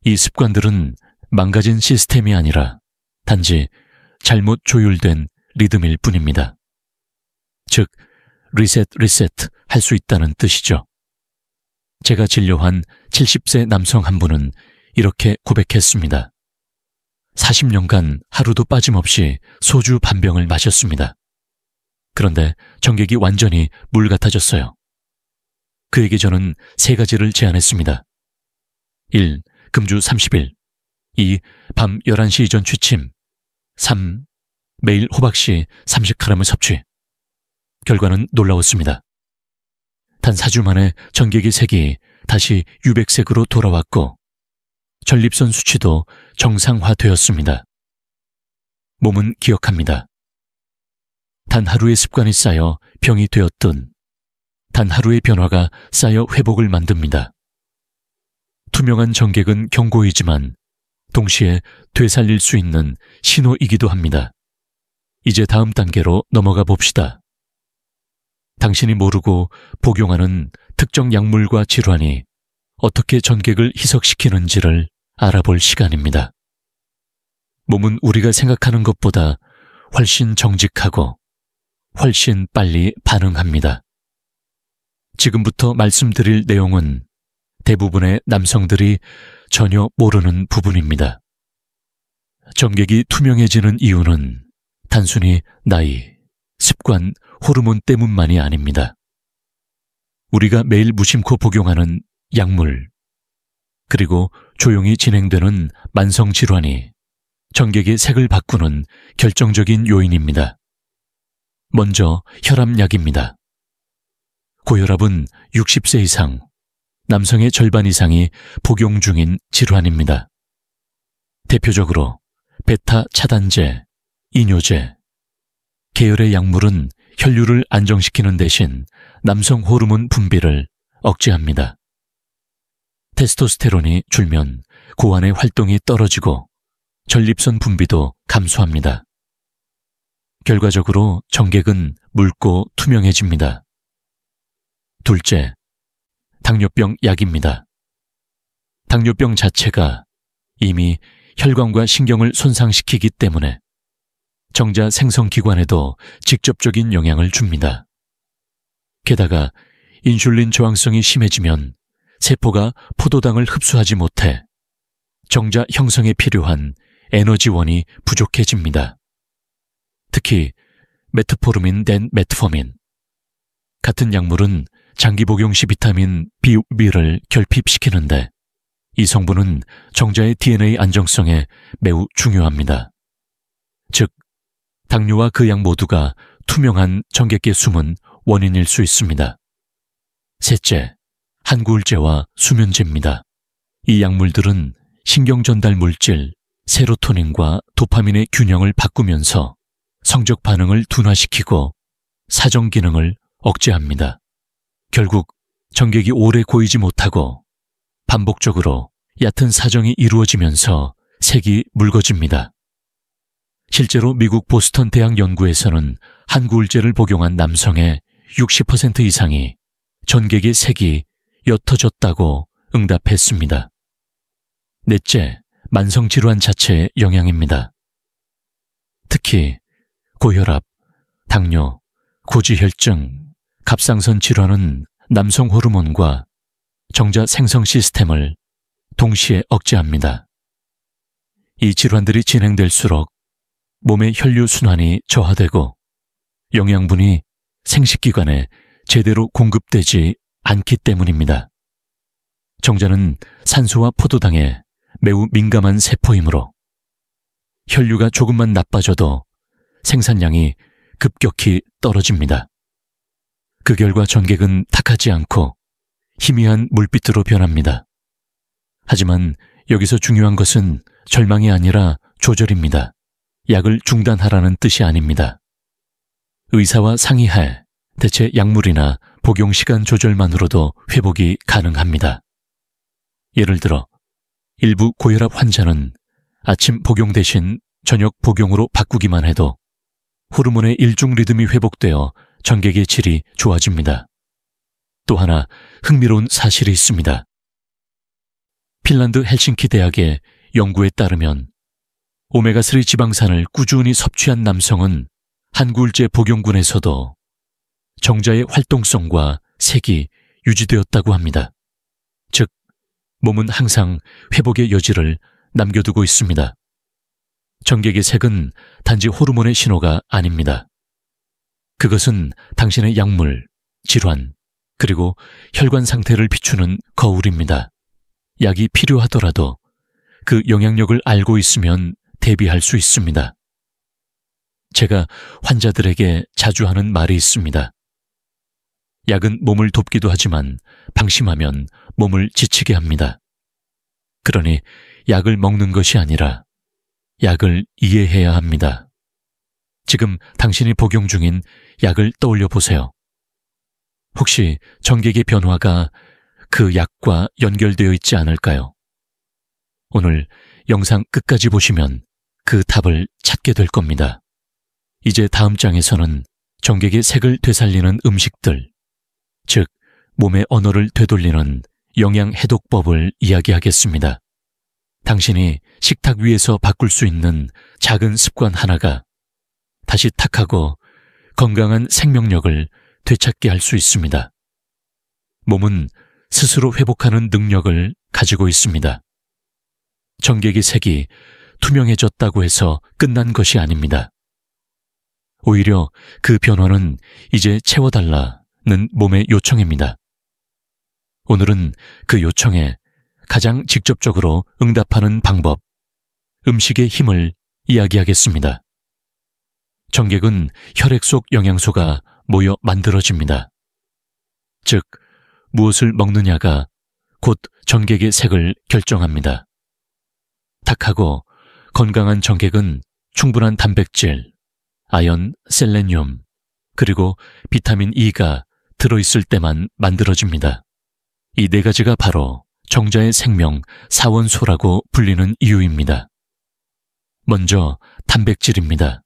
이 습관들은 망가진 시스템이 아니라 단지 잘못 조율된 리듬일 뿐입니다. 즉, 리셋 할 수 있다는 뜻이죠. 제가 진료한 70세 남성 한 분은 이렇게 고백했습니다. 40년간 하루도 빠짐없이 소주 반병을 마셨습니다. 그런데 전객이 완전히 물 같아졌어요. 그에게 저는 3가지를 제안했습니다. 1. 금주 30일 2. 밤 11시 이전 취침 3. 매일 호박씨 30g을 섭취. 결과는 놀라웠습니다. 단 4주 만에 전객의 색이 다시 유백색으로 돌아왔고 전립선 수치도 정상화되었습니다. 몸은 기억합니다. 단 하루의 습관이 쌓여 병이 되었든 단 하루의 변화가 쌓여 회복을 만듭니다. 투명한 전객은 경고이지만 동시에 되살릴 수 있는 신호이기도 합니다. 이제 다음 단계로 넘어가 봅시다. 당신이 모르고 복용하는 특정 약물과 질환이 어떻게 전객을 희석시키는지를 알아볼 시간입니다. 몸은 우리가 생각하는 것보다 훨씬 정직하고 훨씬 빨리 반응합니다. 지금부터 말씀드릴 내용은 대부분의 남성들이 전혀 모르는 부분입니다. 전객이 투명해지는 이유는 단순히 나이, 습관, 호르몬 때문만이 아닙니다. 우리가 매일 무심코 복용하는 약물, 그리고 조용히 진행되는 만성질환이 전객의 색을 바꾸는 결정적인 요인입니다. 먼저 혈압약입니다. 고혈압은 60세 이상, 남성의 절반 이상이 복용 중인 질환입니다. 대표적으로 베타 차단제, 이뇨제, 계열의 약물은 혈류를 안정시키는 대신 남성 호르몬 분비를 억제합니다. 테스토스테론이 줄면 고환의 활동이 떨어지고 전립선 분비도 감소합니다. 결과적으로 전객은 묽고 투명해집니다. 둘째, 당뇨병 약입니다. 당뇨병 자체가 이미 혈관과 신경을 손상시키기 때문에 정자 생성기관에도 직접적인 영향을 줍니다. 게다가 인슐린 저항성이 심해지면 세포가 포도당을 흡수하지 못해 정자 형성에 필요한 에너지원이 부족해집니다. 특히 메트포르민 댄 메트포민 같은 약물은 장기 복용 시 비타민 B를 결핍시키는데 이 성분은 정자의 DNA 안정성에 매우 중요합니다. 즉, 당뇨와 그 약 모두가 투명한 전객계 숨은 원인일 수 있습니다. 셋째, 한구울제와 수면제입니다. 이 약물들은 신경전달 물질 세로토닌과 도파민의 균형을 바꾸면서 성적 반응을 둔화시키고 사정 기능을 억제합니다. 결국 전객이 오래 고이지 못하고 반복적으로 얕은 사정이 이루어지면서 색이 묽어집니다. 실제로 미국 보스턴 대학 연구에서는 한구울제를 복용한 남성의 60% 이상이 전객의 색이 옅어졌다고 응답했습니다. 넷째, 만성질환 자체의 영향입니다. 특히 고혈압, 당뇨, 고지혈증, 갑상선 질환은 남성 호르몬과 정자 생성 시스템을 동시에 억제합니다. 이 질환들이 진행될수록 몸의 혈류 순환이 저하되고 영양분이 생식기관에 제대로 공급되지 않기 때문입니다. 정자는 산소와 포도당에 매우 민감한 세포이므로 혈류가 조금만 나빠져도 생산량이 급격히 떨어집니다. 그 결과 전객은 탁하지 않고 희미한 물빛으로 변합니다. 하지만 여기서 중요한 것은 절망이 아니라 조절입니다. 약을 중단하라는 뜻이 아닙니다. 의사와 상의해 대체 약물이나 복용 시간 조절만으로도 회복이 가능합니다. 예를 들어 일부 고혈압 환자는 아침 복용 대신 저녁 복용으로 바꾸기만 해도 호르몬의 일중 리듬이 회복되어 전객의 질이 좋아집니다. 또 하나 흥미로운 사실이 있습니다. 핀란드 헬싱키 대학의 연구에 따르면 오메가3 지방산을 꾸준히 섭취한 남성은 한구울제 복용군에서도 정자의 활동성과 색이 유지되었다고 합니다. 즉, 몸은 항상 회복의 여지를 남겨두고 있습니다. 정객의 색은 단지 호르몬의 신호가 아닙니다. 그것은 당신의 약물, 질환, 그리고 혈관 상태를 비추는 거울입니다. 약이 필요하더라도 그 영향력을 알고 있으면 대비할 수 있습니다. 제가 환자들에게 자주 하는 말이 있습니다. 약은 몸을 돕기도 하지만 방심하면 몸을 지치게 합니다. 그러니 약을 먹는 것이 아니라 약을 이해해야 합니다. 지금 당신이 복용 중인 약을 떠올려 보세요. 혹시 정객의 변화가 그 약과 연결되어 있지 않을까요? 오늘 영상 끝까지 보시면 그 답을 찾게 될 겁니다. 이제 다음 장에서는 정객의 색을 되살리는 음식들, 즉 몸의 언어를 되돌리는 영양 해독법을 이야기하겠습니다. 당신이 식탁 위에서 바꿀 수 있는 작은 습관 하나가 다시 탁하고 건강한 생명력을 되찾게 할 수 있습니다. 몸은 스스로 회복하는 능력을 가지고 있습니다. 정객의 색이 투명해졌다고 해서 끝난 것이 아닙니다. 오히려 그 변화는 이제 채워달라는 몸의 요청입니다. 오늘은 그 요청에 가장 직접적으로 응답하는 방법, 음식의 힘을 이야기하겠습니다. 정객은 혈액 속 영양소가 모여 만들어집니다. 즉, 무엇을 먹느냐가 곧 정객의 색을 결정합니다. 탁하고 건강한 정객은 충분한 단백질, 아연, 셀레늄, 그리고 비타민 E가 들어있을 때만 만들어집니다. 이 네 가지가 바로 정자의 생명 사원소라고 불리는 이유입니다. 먼저 단백질입니다.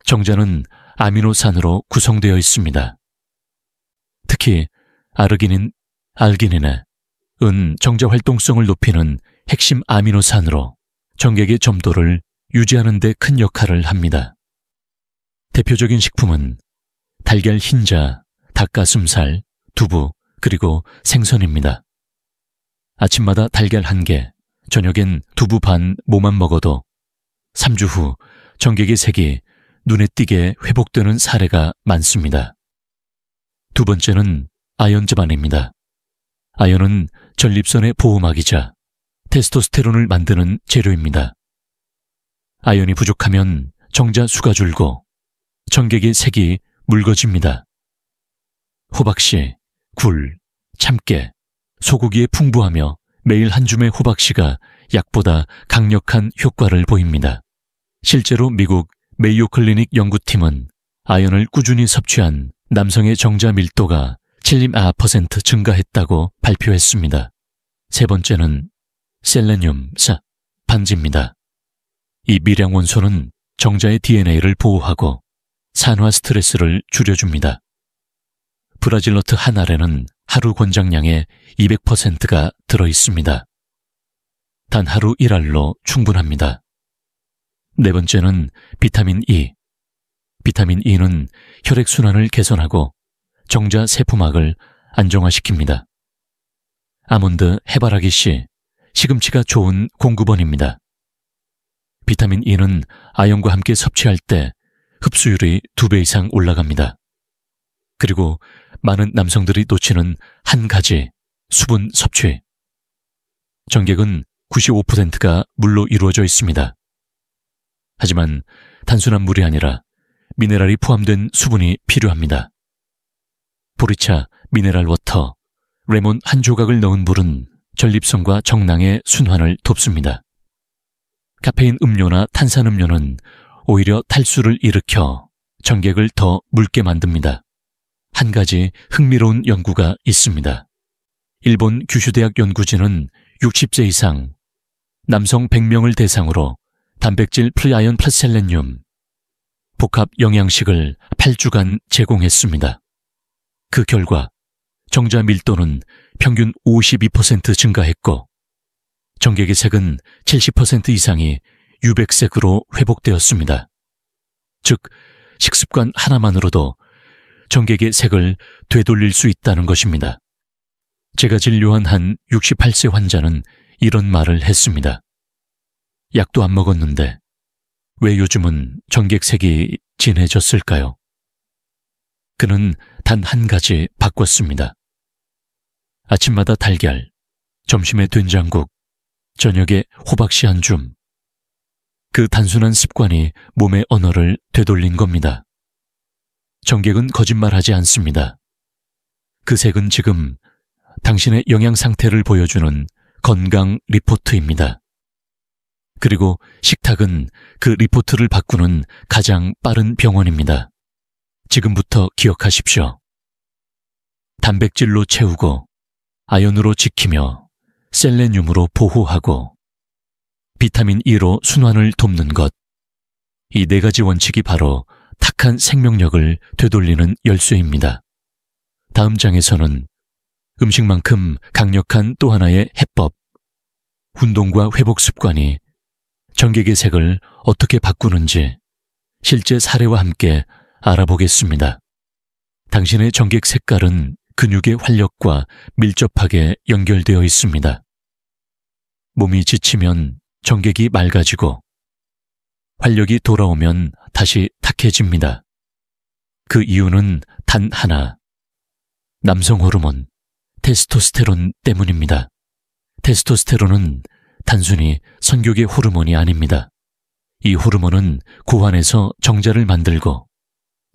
정자는 아미노산으로 구성되어 있습니다. 특히 아르기닌, 알기닌에 은 정자 활동성을 높이는 핵심 아미노산으로 정객의 점도를 유지하는 데 큰 역할을 합니다. 대표적인 식품은 달걀 흰자, 닭가슴살, 두부, 그리고 생선입니다. 아침마다 달걀 1개, 저녁엔 두부 반 모만 먹어도 3주 후 정객의 색이 눈에 띄게 회복되는 사례가 많습니다. 두 번째는 아연자반입니다. 아연은 전립선의 보호막이자 테스토스테론을 만드는 재료입니다. 아연이 부족하면 정자 수가 줄고 정객의 색이 묽어집니다. 호박씨, 굴, 참깨, 소고기에 풍부하며 매일 한 줌의 호박씨가 약보다 강력한 효과를 보입니다. 실제로 미국 메이오 클리닉 연구팀은 아연을 꾸준히 섭취한 남성의 정자 밀도가 7.9% 증가했다고 발표했습니다. 세 번째는 셀레늄, 반지입니다. 이 미량 원소는 정자의 DNA를 보호하고 산화 스트레스를 줄여줍니다. 브라질너트 한 알에는 하루 권장량의 200%가 들어있습니다. 단 하루 1알로 충분합니다. 네 번째는 비타민 E. 비타민 E는 혈액순환을 개선하고 정자 세포막을 안정화시킵니다. 아몬드, 해바라기씨, 시금치가 좋은 공급원입니다. 비타민 E는 아연과 함께 섭취할 때 흡수율이 2배 이상 올라갑니다. 그리고 많은 남성들이 놓치는 한 가지, 수분 섭취. 정객은 95%가 물로 이루어져 있습니다. 하지만 단순한 물이 아니라 미네랄이 포함된 수분이 필요합니다. 보리차, 미네랄 워터, 레몬 한 조각을 넣은 물은 전립선과 정낭의 순환을 돕습니다. 카페인 음료나 탄산음료는 오히려 탈수를 일으켜 정객을 더 묽게 만듭니다. 한 가지 흥미로운 연구가 있습니다. 일본 규슈대학 연구진은 60세 이상 남성 100명을 대상으로 단백질 프리아연 플러스 셀레늄, 복합 영양식을 8주간 제공했습니다. 그 결과 정자 밀도는 평균 52% 증가했고 정객의 색은 70% 이상이 유백색으로 회복되었습니다. 즉, 식습관 하나만으로도 정객의 색을 되돌릴 수 있다는 것입니다. 제가 진료한 한 68세 환자는 이런 말을 했습니다. 약도 안 먹었는데 왜 요즘은 정객색이 진해졌을까요? 그는 단 한 가지 바꿨습니다. 아침마다 달걀, 점심에 된장국, 저녁에 호박씨 한 줌. 그 단순한 습관이 몸의 언어를 되돌린 겁니다. 정객은 거짓말하지 않습니다. 그 색은 지금 당신의 영양 상태를 보여주는 건강 리포트입니다. 그리고 식탁은 그 리포트를 바꾸는 가장 빠른 병원입니다. 지금부터 기억하십시오. 단백질로 채우고 아연으로 지키며 셀레늄으로 보호하고 비타민 E로 순환을 돕는 것. 이 4가지 원칙이 바로 탁한 생명력을 되돌리는 열쇠입니다. 다음 장에서는 음식만큼 강력한 또 하나의 해법, 운동과 회복 습관이 정객의 색을 어떻게 바꾸는지 실제 사례와 함께 알아보겠습니다. 당신의 정객 색깔은 근육의 활력과 밀접하게 연결되어 있습니다. 몸이 지치면 정객이 맑아지고 활력이 돌아오면 다시 탁해집니다. 그 이유는 단 하나, 남성 호르몬, 테스토스테론 때문입니다. 테스토스테론은 단순히 성욕의 호르몬이 아닙니다. 이 호르몬은 고환에서 정자를 만들고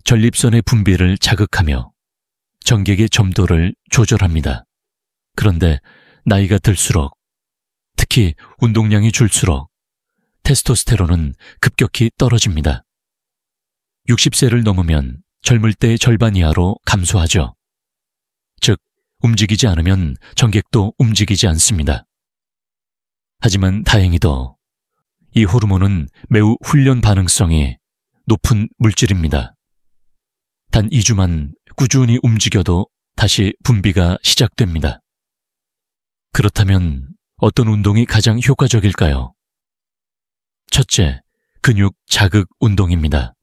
전립선의 분비를 자극하며 정객의 점도를 조절합니다. 그런데 나이가 들수록, 특히 운동량이 줄수록 테스토스테론은 급격히 떨어집니다. 60세를 넘으면 젊을 때의 절반 이하로 감소하죠. 즉, 움직이지 않으면 정객도 움직이지 않습니다. 하지만 다행히도 이 호르몬은 매우 훈련 반응성이 높은 물질입니다. 단 2주만 꾸준히 움직여도 다시 분비가 시작됩니다. 그렇다면 어떤 운동이 가장 효과적일까요? 첫째, 근육 자극 운동입니다.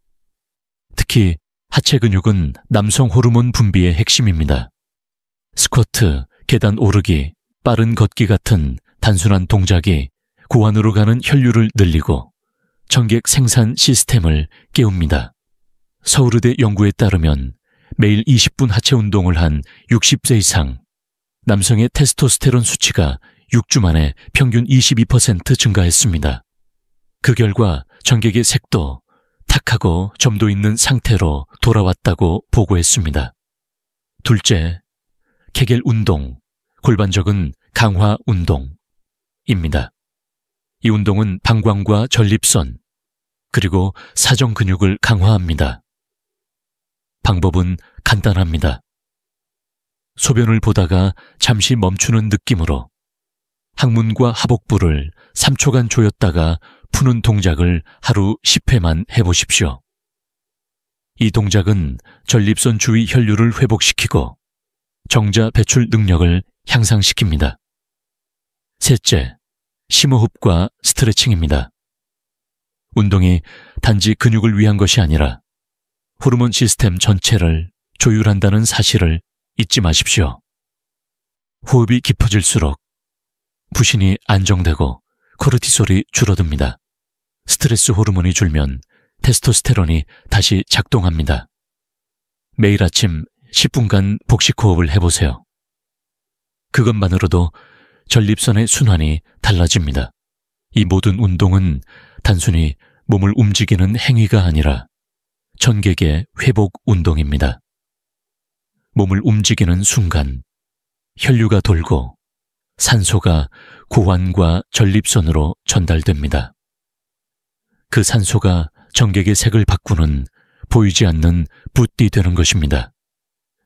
특히 하체 근육은 남성 호르몬 분비의 핵심입니다. 스쿼트, 계단 오르기, 빠른 걷기 같은 단순한 동작이 고환으로 가는 혈류를 늘리고 정객 생산 시스템을 깨웁니다. 서울의대 연구에 따르면 매일 20분 하체 운동을 한 60세 이상 남성의 테스토스테론 수치가 6주 만에 평균 22% 증가했습니다. 그 결과 정객의 색도 탁하고 점도 있는 상태로 돌아왔다고 보고했습니다. 둘째, 케겔 운동, 골반적은 강화 운동입니다. 이 운동은 방광과 전립선, 그리고 사정 근육을 강화합니다. 방법은 간단합니다. 소변을 보다가 잠시 멈추는 느낌으로 항문과 하복부를 3초간 조였다가 푸는 동작을 하루 10회만 해보십시오. 이 동작은 전립선 주위 혈류를 회복시키고 정자 배출 능력을 향상시킵니다. 셋째, 심호흡과 스트레칭입니다. 운동이 단지 근육을 위한 것이 아니라 호르몬 시스템 전체를 조율한다는 사실을 잊지 마십시오. 호흡이 깊어질수록 부신이 안정되고 코르티솔이 줄어듭니다. 스트레스 호르몬이 줄면 테스토스테론이 다시 작동합니다. 매일 아침 10분간 복식 호흡을 해보세요. 그것만으로도 전립선의 순환이 달라집니다. 이 모든 운동은 단순히 몸을 움직이는 행위가 아니라 전객의 회복 운동입니다. 몸을 움직이는 순간 혈류가 돌고 산소가 고환과 전립선으로 전달됩니다. 그 산소가 정객의 색을 바꾸는 보이지 않는 붓띠 되는 것입니다.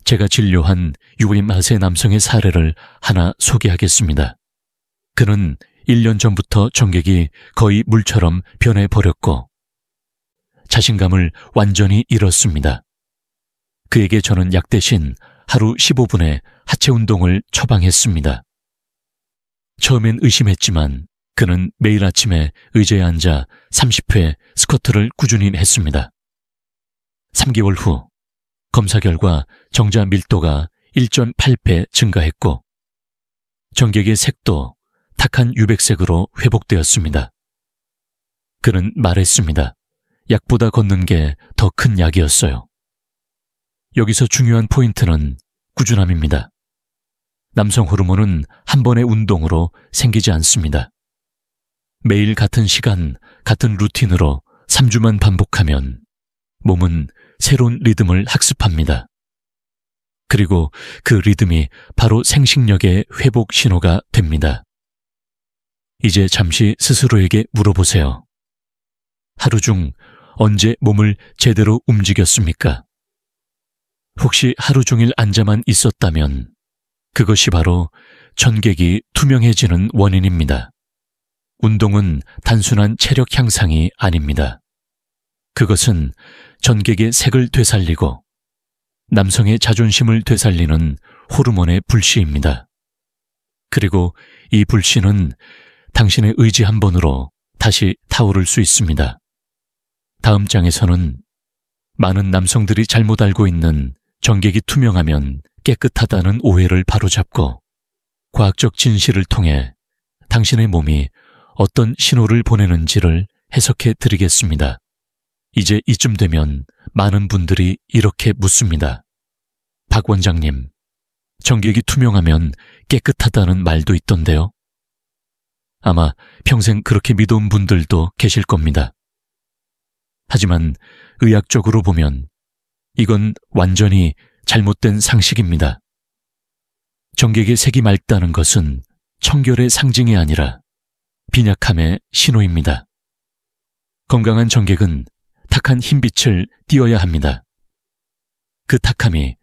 제가 진료한 60세 남성의 사례를 하나 소개하겠습니다. 그는 1년 전부터 정객이 거의 물처럼 변해버렸고 자신감을 완전히 잃었습니다. 그에게 저는 약 대신 하루 15분의 하체 운동을 처방했습니다. 처음엔 의심했지만 그는 매일 아침에 의자에 앉아 30회 스쿼트를 꾸준히 했습니다. 3개월 후 검사 결과 정자 밀도가 1.8배 증가했고 정객의 색도 탁한 유백색으로 회복되었습니다. 그는 말했습니다. 약보다 걷는 게 더 큰 약이었어요. 여기서 중요한 포인트는 꾸준함입니다. 남성 호르몬은 한 번의 운동으로 생기지 않습니다. 매일 같은 시간, 같은 루틴으로 3주만 반복하면 몸은 새로운 리듬을 학습합니다. 그리고 그 리듬이 바로 생식력의 회복 신호가 됩니다. 이제 잠시 스스로에게 물어보세요. 하루 중 언제 몸을 제대로 움직였습니까? 혹시 하루 종일 앉아만 있었다면 그것이 바로 전객이 투명해지는 원인입니다. 운동은 단순한 체력 향상이 아닙니다. 그것은 전객의 색을 되살리고 남성의 자존심을 되살리는 호르몬의 불씨입니다. 그리고 이 불씨는 당신의 의지 한 번으로 다시 타오를 수 있습니다. 다음 장에서는 많은 남성들이 잘못 알고 있는 전객이 투명하면 깨끗하다는 오해를 바로잡고 과학적 진실을 통해 당신의 몸이 어떤 신호를 보내는지를 해석해 드리겠습니다. 이제 이쯤 되면 많은 분들이 이렇게 묻습니다. 박 원장님, 전객이 투명하면 깨끗하다는 말도 있던데요. 아마 평생 그렇게 믿어온 분들도 계실 겁니다. 하지만 의학적으로 보면 이건 완전히 잘못된 상식입니다. 전객의 색이 맑다는 것은 청결의 상징이 아니라 빈약함의 신호입니다. 건강한 전객은 탁한 흰빛을 띄어야 합니다. 그 탁함이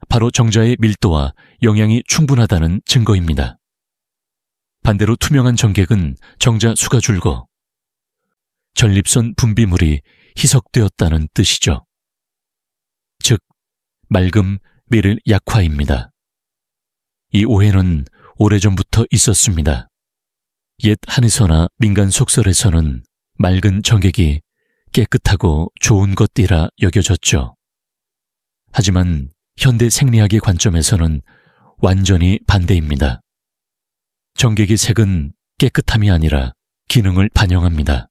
바로 정자의 밀도와 영양이 충분하다는 증거입니다. 반대로 투명한 전객은 정자 수가 줄고 전립선 분비물이 희석되었다는 뜻이죠. 즉, 맑음, 밀 약화입니다. 이 오해는 오래전부터 있었습니다. 옛 한의서나 민간 속설에서는 맑은 전객이 깨끗하고 좋은 것이라 여겨졌죠. 하지만 현대 생리학의 관점에서는 완전히 반대입니다. 전객의 색은 깨끗함이 아니라 기능을 반영합니다.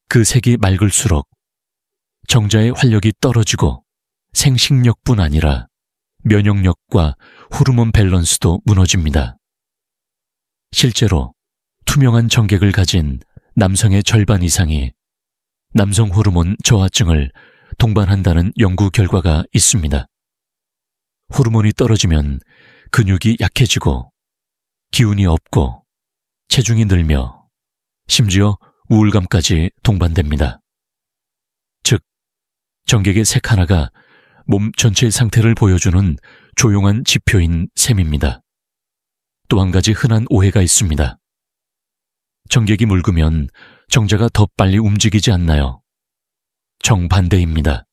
그 색이 맑을수록 정자의 활력이 떨어지고 생식력뿐 아니라 면역력과 호르몬 밸런스도 무너집니다. 실제로 투명한 전객을 가진 남성의 절반 이상이 남성 호르몬 저하증을 동반한다는 연구 결과가 있습니다. 호르몬이 떨어지면 근육이 약해지고 기운이 없고 체중이 늘며 심지어 우울감까지 동반됩니다. 즉, 전객의 색 하나가 몸 전체의 상태를 보여주는 조용한 지표인 셈입니다. 또 한 가지 흔한 오해가 있습니다. 전객이 묽으면 정자가 더 빨리 움직이지 않나요? 정반대입니다.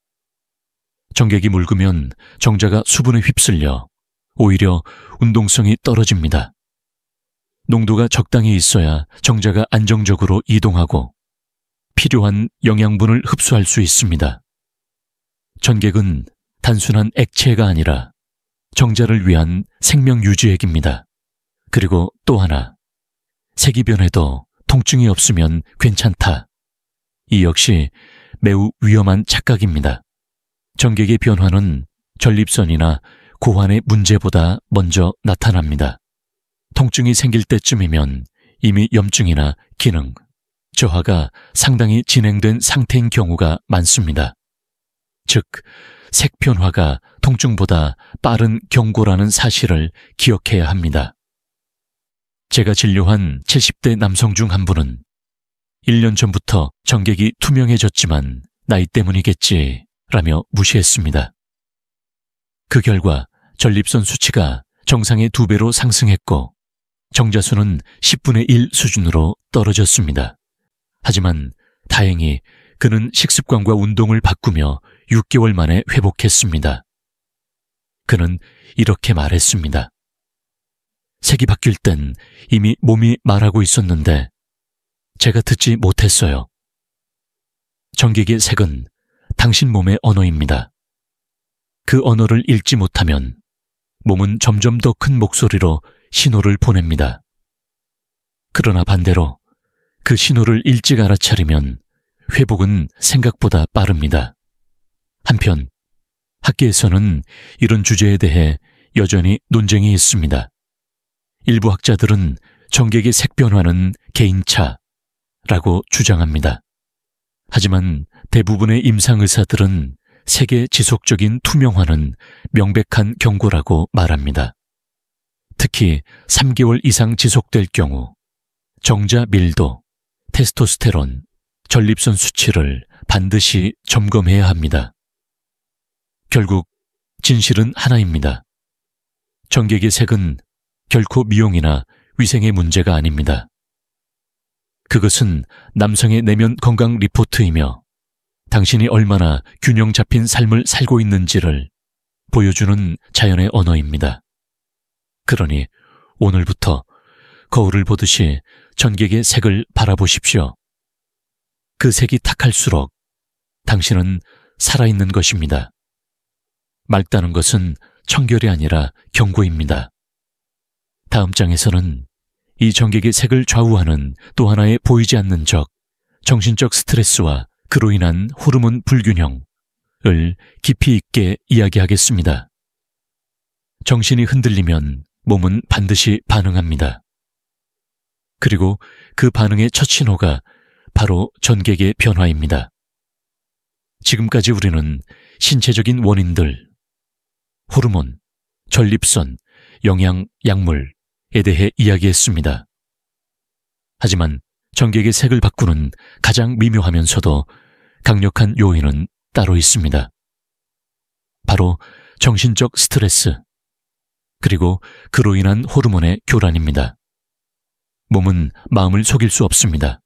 전객이 묽으면 정자가 수분에 휩쓸려 오히려 운동성이 떨어집니다. 농도가 적당히 있어야 정자가 안정적으로 이동하고 필요한 영양분을 흡수할 수 있습니다. 전객은 단순한 액체가 아니라 정자를 위한 생명 유지액입니다. 그리고 또 하나, 색이 변해도 통증이 없으면 괜찮다. 이 역시 매우 위험한 착각입니다. 전객의 변화는 전립선이나 고환의 문제보다 먼저 나타납니다. 통증이 생길 때쯤이면 이미 염증이나 기능, 저하가 상당히 진행된 상태인 경우가 많습니다. 즉, 색 변화가 통증보다 빠른 경고라는 사실을 기억해야 합니다. 제가 진료한 70대 남성 중 한 분은 1년 전부터 전객이 투명해졌지만 나이 때문이겠지 라며 무시했습니다. 그 결과 전립선 수치가 정상의 2배로 상승했고 정자수는 10분의 1 수준으로 떨어졌습니다. 하지만 다행히 그는 식습관과 운동을 바꾸며 6개월 만에 회복했습니다. 그는 이렇게 말했습니다. 색이 바뀔 땐 이미 몸이 말하고 있었는데 제가 듣지 못했어요. 정객의 색은 당신 몸의 언어입니다. 그 언어를 읽지 못하면 몸은 점점 더 큰 목소리로 신호를 보냅니다. 그러나 반대로 그 신호를 일찍 알아차리면 회복은 생각보다 빠릅니다. 한편 학계에서는 이런 주제에 대해 여전히 논쟁이 있습니다. 일부 학자들은 정객의 색 변화는 개인차라고 주장합니다. 하지만 대부분의 임상의사들은 색의 지속적인 투명화는 명백한 경고라고 말합니다. 특히 3개월 이상 지속될 경우 정자 밀도, 테스토스테론, 전립선 수치를 반드시 점검해야 합니다. 결국 진실은 하나입니다. 정객의 색은 결코 미용이나 위생의 문제가 아닙니다. 그것은 남성의 내면 건강 리포트이며 당신이 얼마나 균형 잡힌 삶을 살고 있는지를 보여주는 자연의 언어입니다. 그러니 오늘부터 거울을 보듯이 전객의 색을 바라보십시오. 그 색이 탁할수록 당신은 살아있는 것입니다. 맑다는 것은 청결이 아니라 경고입니다. 다음 장에서는 이 전객의 색을 좌우하는 또 하나의 보이지 않는 적, 정신적 스트레스와 그로 인한 호르몬 불균형을 깊이 있게 이야기하겠습니다. 정신이 흔들리면 몸은 반드시 반응합니다. 그리고 그 반응의 첫 신호가 바로 전객의 변화입니다. 지금까지 우리는 신체적인 원인들, 호르몬, 전립선, 영양, 약물에 대해 이야기했습니다. 하지만 전객의 색을 바꾸는 가장 미묘하면서도 강력한 요인은 따로 있습니다. 바로 정신적 스트레스, 그리고 그로 인한 호르몬의 교란입니다. 몸은 마음을 속일 수 없습니다.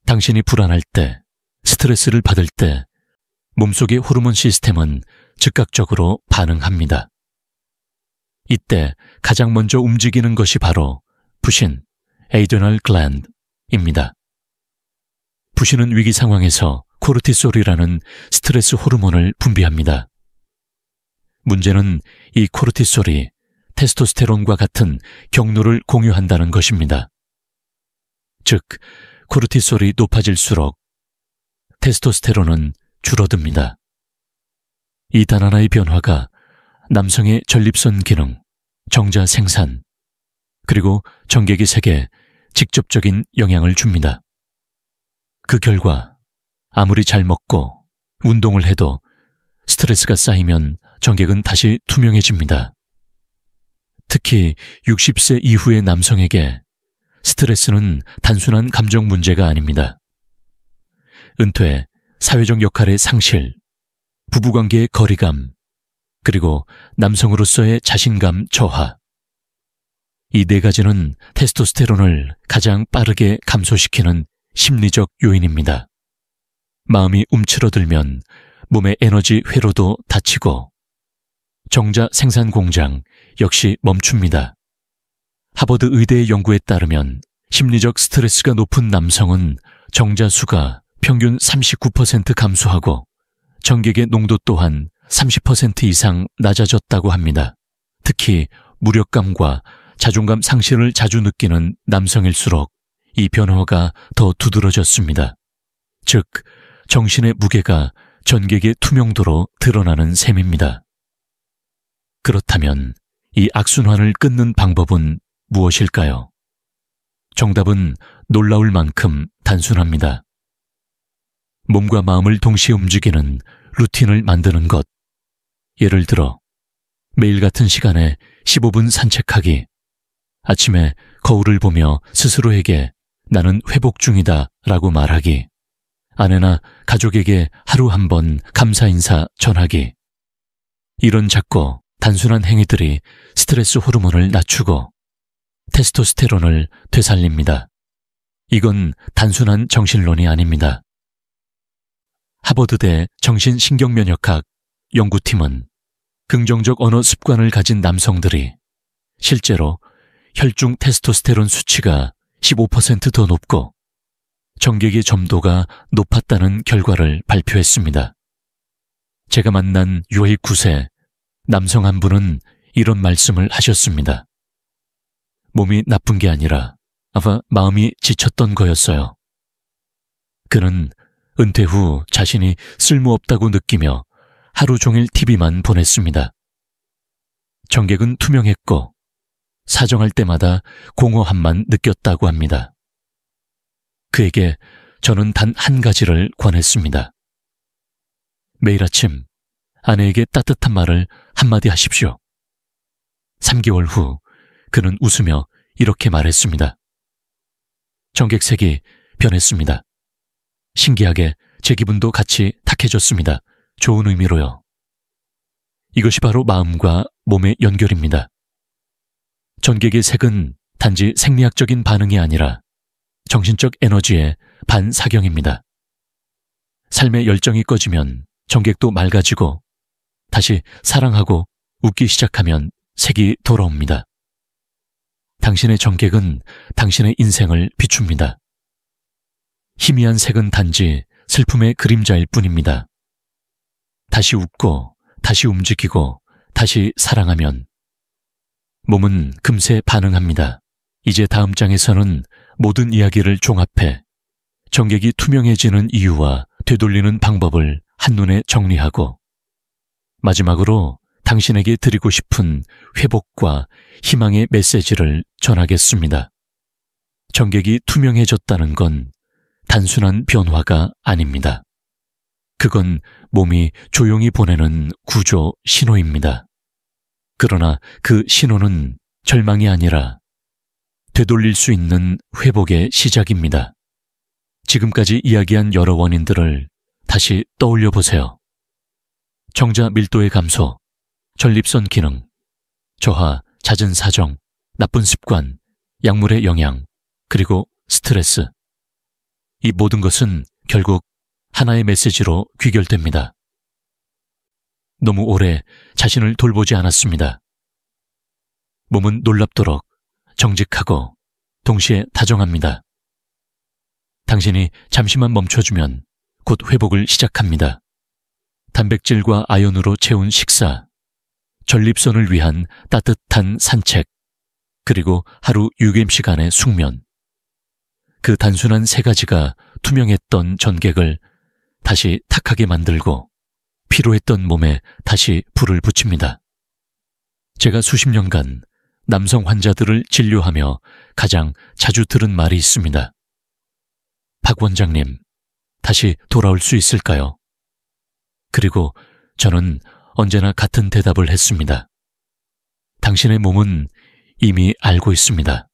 당신이 불안할 때, 스트레스를 받을 때 몸속의 호르몬 시스템은 즉각적으로 반응합니다. 이때 가장 먼저 움직이는 것이 바로 부신, adrenal gland입니다. 부신은 위기 상황에서 코르티솔이라는 스트레스 호르몬을 분비합니다. 문제는 이 코르티솔이 테스토스테론과 같은 경로를 공유한다는 것입니다. 즉, 코르티솔이 높아질수록 테스토스테론은 줄어듭니다. 이 단 하나의 변화가 남성의 전립선 기능, 정자 생산, 그리고 정객의 색에 직접적인 영향을 줍니다. 그 결과 아무리 잘 먹고 운동을 해도 스트레스가 쌓이면 정객은 다시 투명해집니다. 특히 60세 이후의 남성에게 스트레스는 단순한 감정 문제가 아닙니다. 은퇴, 사회적 역할의 상실, 부부관계의 거리감, 그리고 남성으로서의 자신감 저하. 이 네 가지는 테스토스테론을 가장 빠르게 감소시키는 심리적 요인입니다. 마음이 움츠러들면 몸의 에너지 회로도 닫히고 정자 생산 공장 역시 멈춥니다. 하버드 의대의 연구에 따르면 심리적 스트레스가 높은 남성은 정자 수가 평균 39% 감소하고 정객의 농도 또한 30% 이상 낮아졌다고 합니다. 특히 무력감과 자존감 상실을 자주 느끼는 남성일수록 이 변화가 더 두드러졌습니다. 즉, 정신의 무게가 전객의 투명도로 드러나는 셈입니다. 그렇다면 이 악순환을 끊는 방법은 무엇일까요? 정답은 놀라울 만큼 단순합니다. 몸과 마음을 동시에 움직이는 루틴을 만드는 것. 예를 들어 매일 같은 시간에 15분 산책하기, 아침에 거울을 보며 스스로에게 나는 회복 중이다 라고 말하기, 아내나 가족에게 하루 한 번 감사 인사 전하기. 이런 작고 단순한 행위들이 스트레스 호르몬을 낮추고 테스토스테론을 되살립니다. 이건 단순한 정신론이 아닙니다. 하버드대 정신신경면역학 연구팀은 긍정적 언어 습관을 가진 남성들이 실제로 혈중 테스토스테론 수치가 15% 더 높고 정객의 점도가 높았다는 결과를 발표했습니다. 제가 만난 유아의 9세 남성 한 분은 이런 말씀을 하셨습니다. 몸이 나쁜 게 아니라 아마 마음이 지쳤던 거였어요. 그는 은퇴 후 자신이 쓸모없다고 느끼며 하루 종일 TV만 보냈습니다. 정객은 투명했고 사정할 때마다 공허함만 느꼈다고 합니다. 그에게 저는 단 한 가지를 권했습니다. 매일 아침 아내에게 따뜻한 말을 한마디 하십시오. 3개월 후 그는 웃으며 이렇게 말했습니다. 정객색이 변했습니다. 신기하게 제 기분도 같이 탁해졌습니다. 좋은 의미로요. 이것이 바로 마음과 몸의 연결입니다. 전객의 색은 단지 생리학적인 반응이 아니라 정신적 에너지의 반사경입니다. 삶의 열정이 꺼지면 전객도 맑아지고 다시 사랑하고 웃기 시작하면 색이 돌아옵니다. 당신의 전객은 당신의 인생을 비춥니다. 희미한 색은 단지 슬픔의 그림자일 뿐입니다. 다시 웃고 다시 움직이고 다시 사랑하면 몸은 금세 반응합니다. 이제 다음 장에서는 모든 이야기를 종합해 전객이 투명해지는 이유와 되돌리는 방법을 한눈에 정리하고 마지막으로 당신에게 드리고 싶은 회복과 희망의 메시지를 전하겠습니다. 전객이 투명해졌다는 건 단순한 변화가 아닙니다. 그건 몸이 조용히 보내는 구조 신호입니다. 그러나 그 신호는 절망이 아니라 되돌릴 수 있는 회복의 시작입니다. 지금까지 이야기한 여러 원인들을 다시 떠올려 보세요. 정자 밀도의 감소, 전립선 기능, 저하, 잦은 사정, 나쁜 습관, 약물의 영향, 그리고 스트레스. 이 모든 것은 결국 하나의 메시지로 귀결됩니다. 너무 오래 자신을 돌보지 않았습니다. 몸은 놀랍도록 정직하고 동시에 다정합니다. 당신이 잠시만 멈춰주면 곧 회복을 시작합니다. 단백질과 아연으로 채운 식사, 전립선을 위한 따뜻한 산책, 그리고 하루 6시간의 숙면. 그 단순한 세 가지가 투명했던 전객을 다시 탁하게 만들고 피로했던 몸에 다시 불을 붙입니다. 제가 수십 년간 남성 환자들을 진료하며 가장 자주 들은 말이 있습니다. 박 원장님, 다시 돌아올 수 있을까요? 그리고 저는 언제나 같은 대답을 했습니다. 당신의 몸은 이미 알고 있습니다.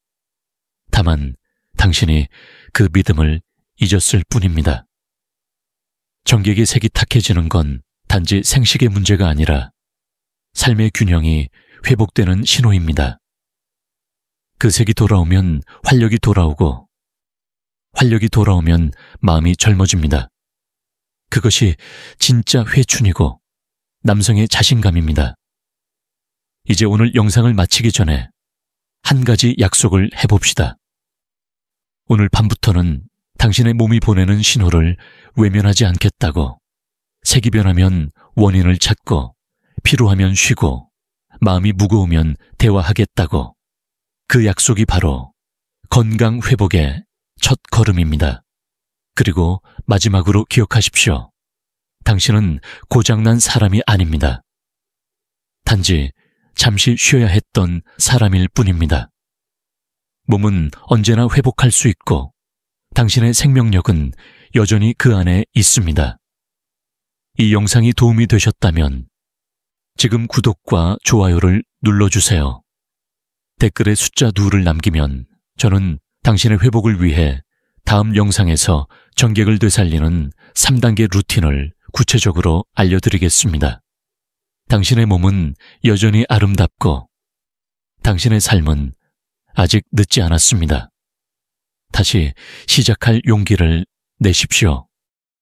다만 당신이 그 믿음을 잊었을 뿐입니다. 전객의 색이 탁해지는 건 단지 생식의 문제가 아니라 삶의 균형이 회복되는 신호입니다. 그 색이 돌아오면 활력이 돌아오고 활력이 돌아오면 마음이 젊어집니다. 그것이 진짜 회춘이고 남성의 자신감입니다. 이제 오늘 영상을 마치기 전에 한 가지 약속을 해봅시다. 오늘 밤부터는 당신의 몸이 보내는 신호를 외면하지 않겠다고, 색이 변하면 원인을 찾고 피로하면 쉬고 마음이 무거우면 대화하겠다고. 그 약속이 바로 건강 회복의 첫 걸음입니다. 그리고 마지막으로 기억하십시오. 당신은 고장난 사람이 아닙니다. 단지 잠시 쉬어야 했던 사람일 뿐입니다. 몸은 언제나 회복할 수 있고 당신의 생명력은 여전히 그 안에 있습니다. 이 영상이 도움이 되셨다면 지금 구독과 좋아요를 눌러주세요. 댓글에 숫자 2를 남기면 저는 당신의 회복을 위해 다음 영상에서 전객을 되살리는 3단계 루틴을 구체적으로 알려드리겠습니다. 당신의 몸은 여전히 아름답고 당신의 삶은 아직 늦지 않았습니다. 다시 시작할 용기를 내십시오.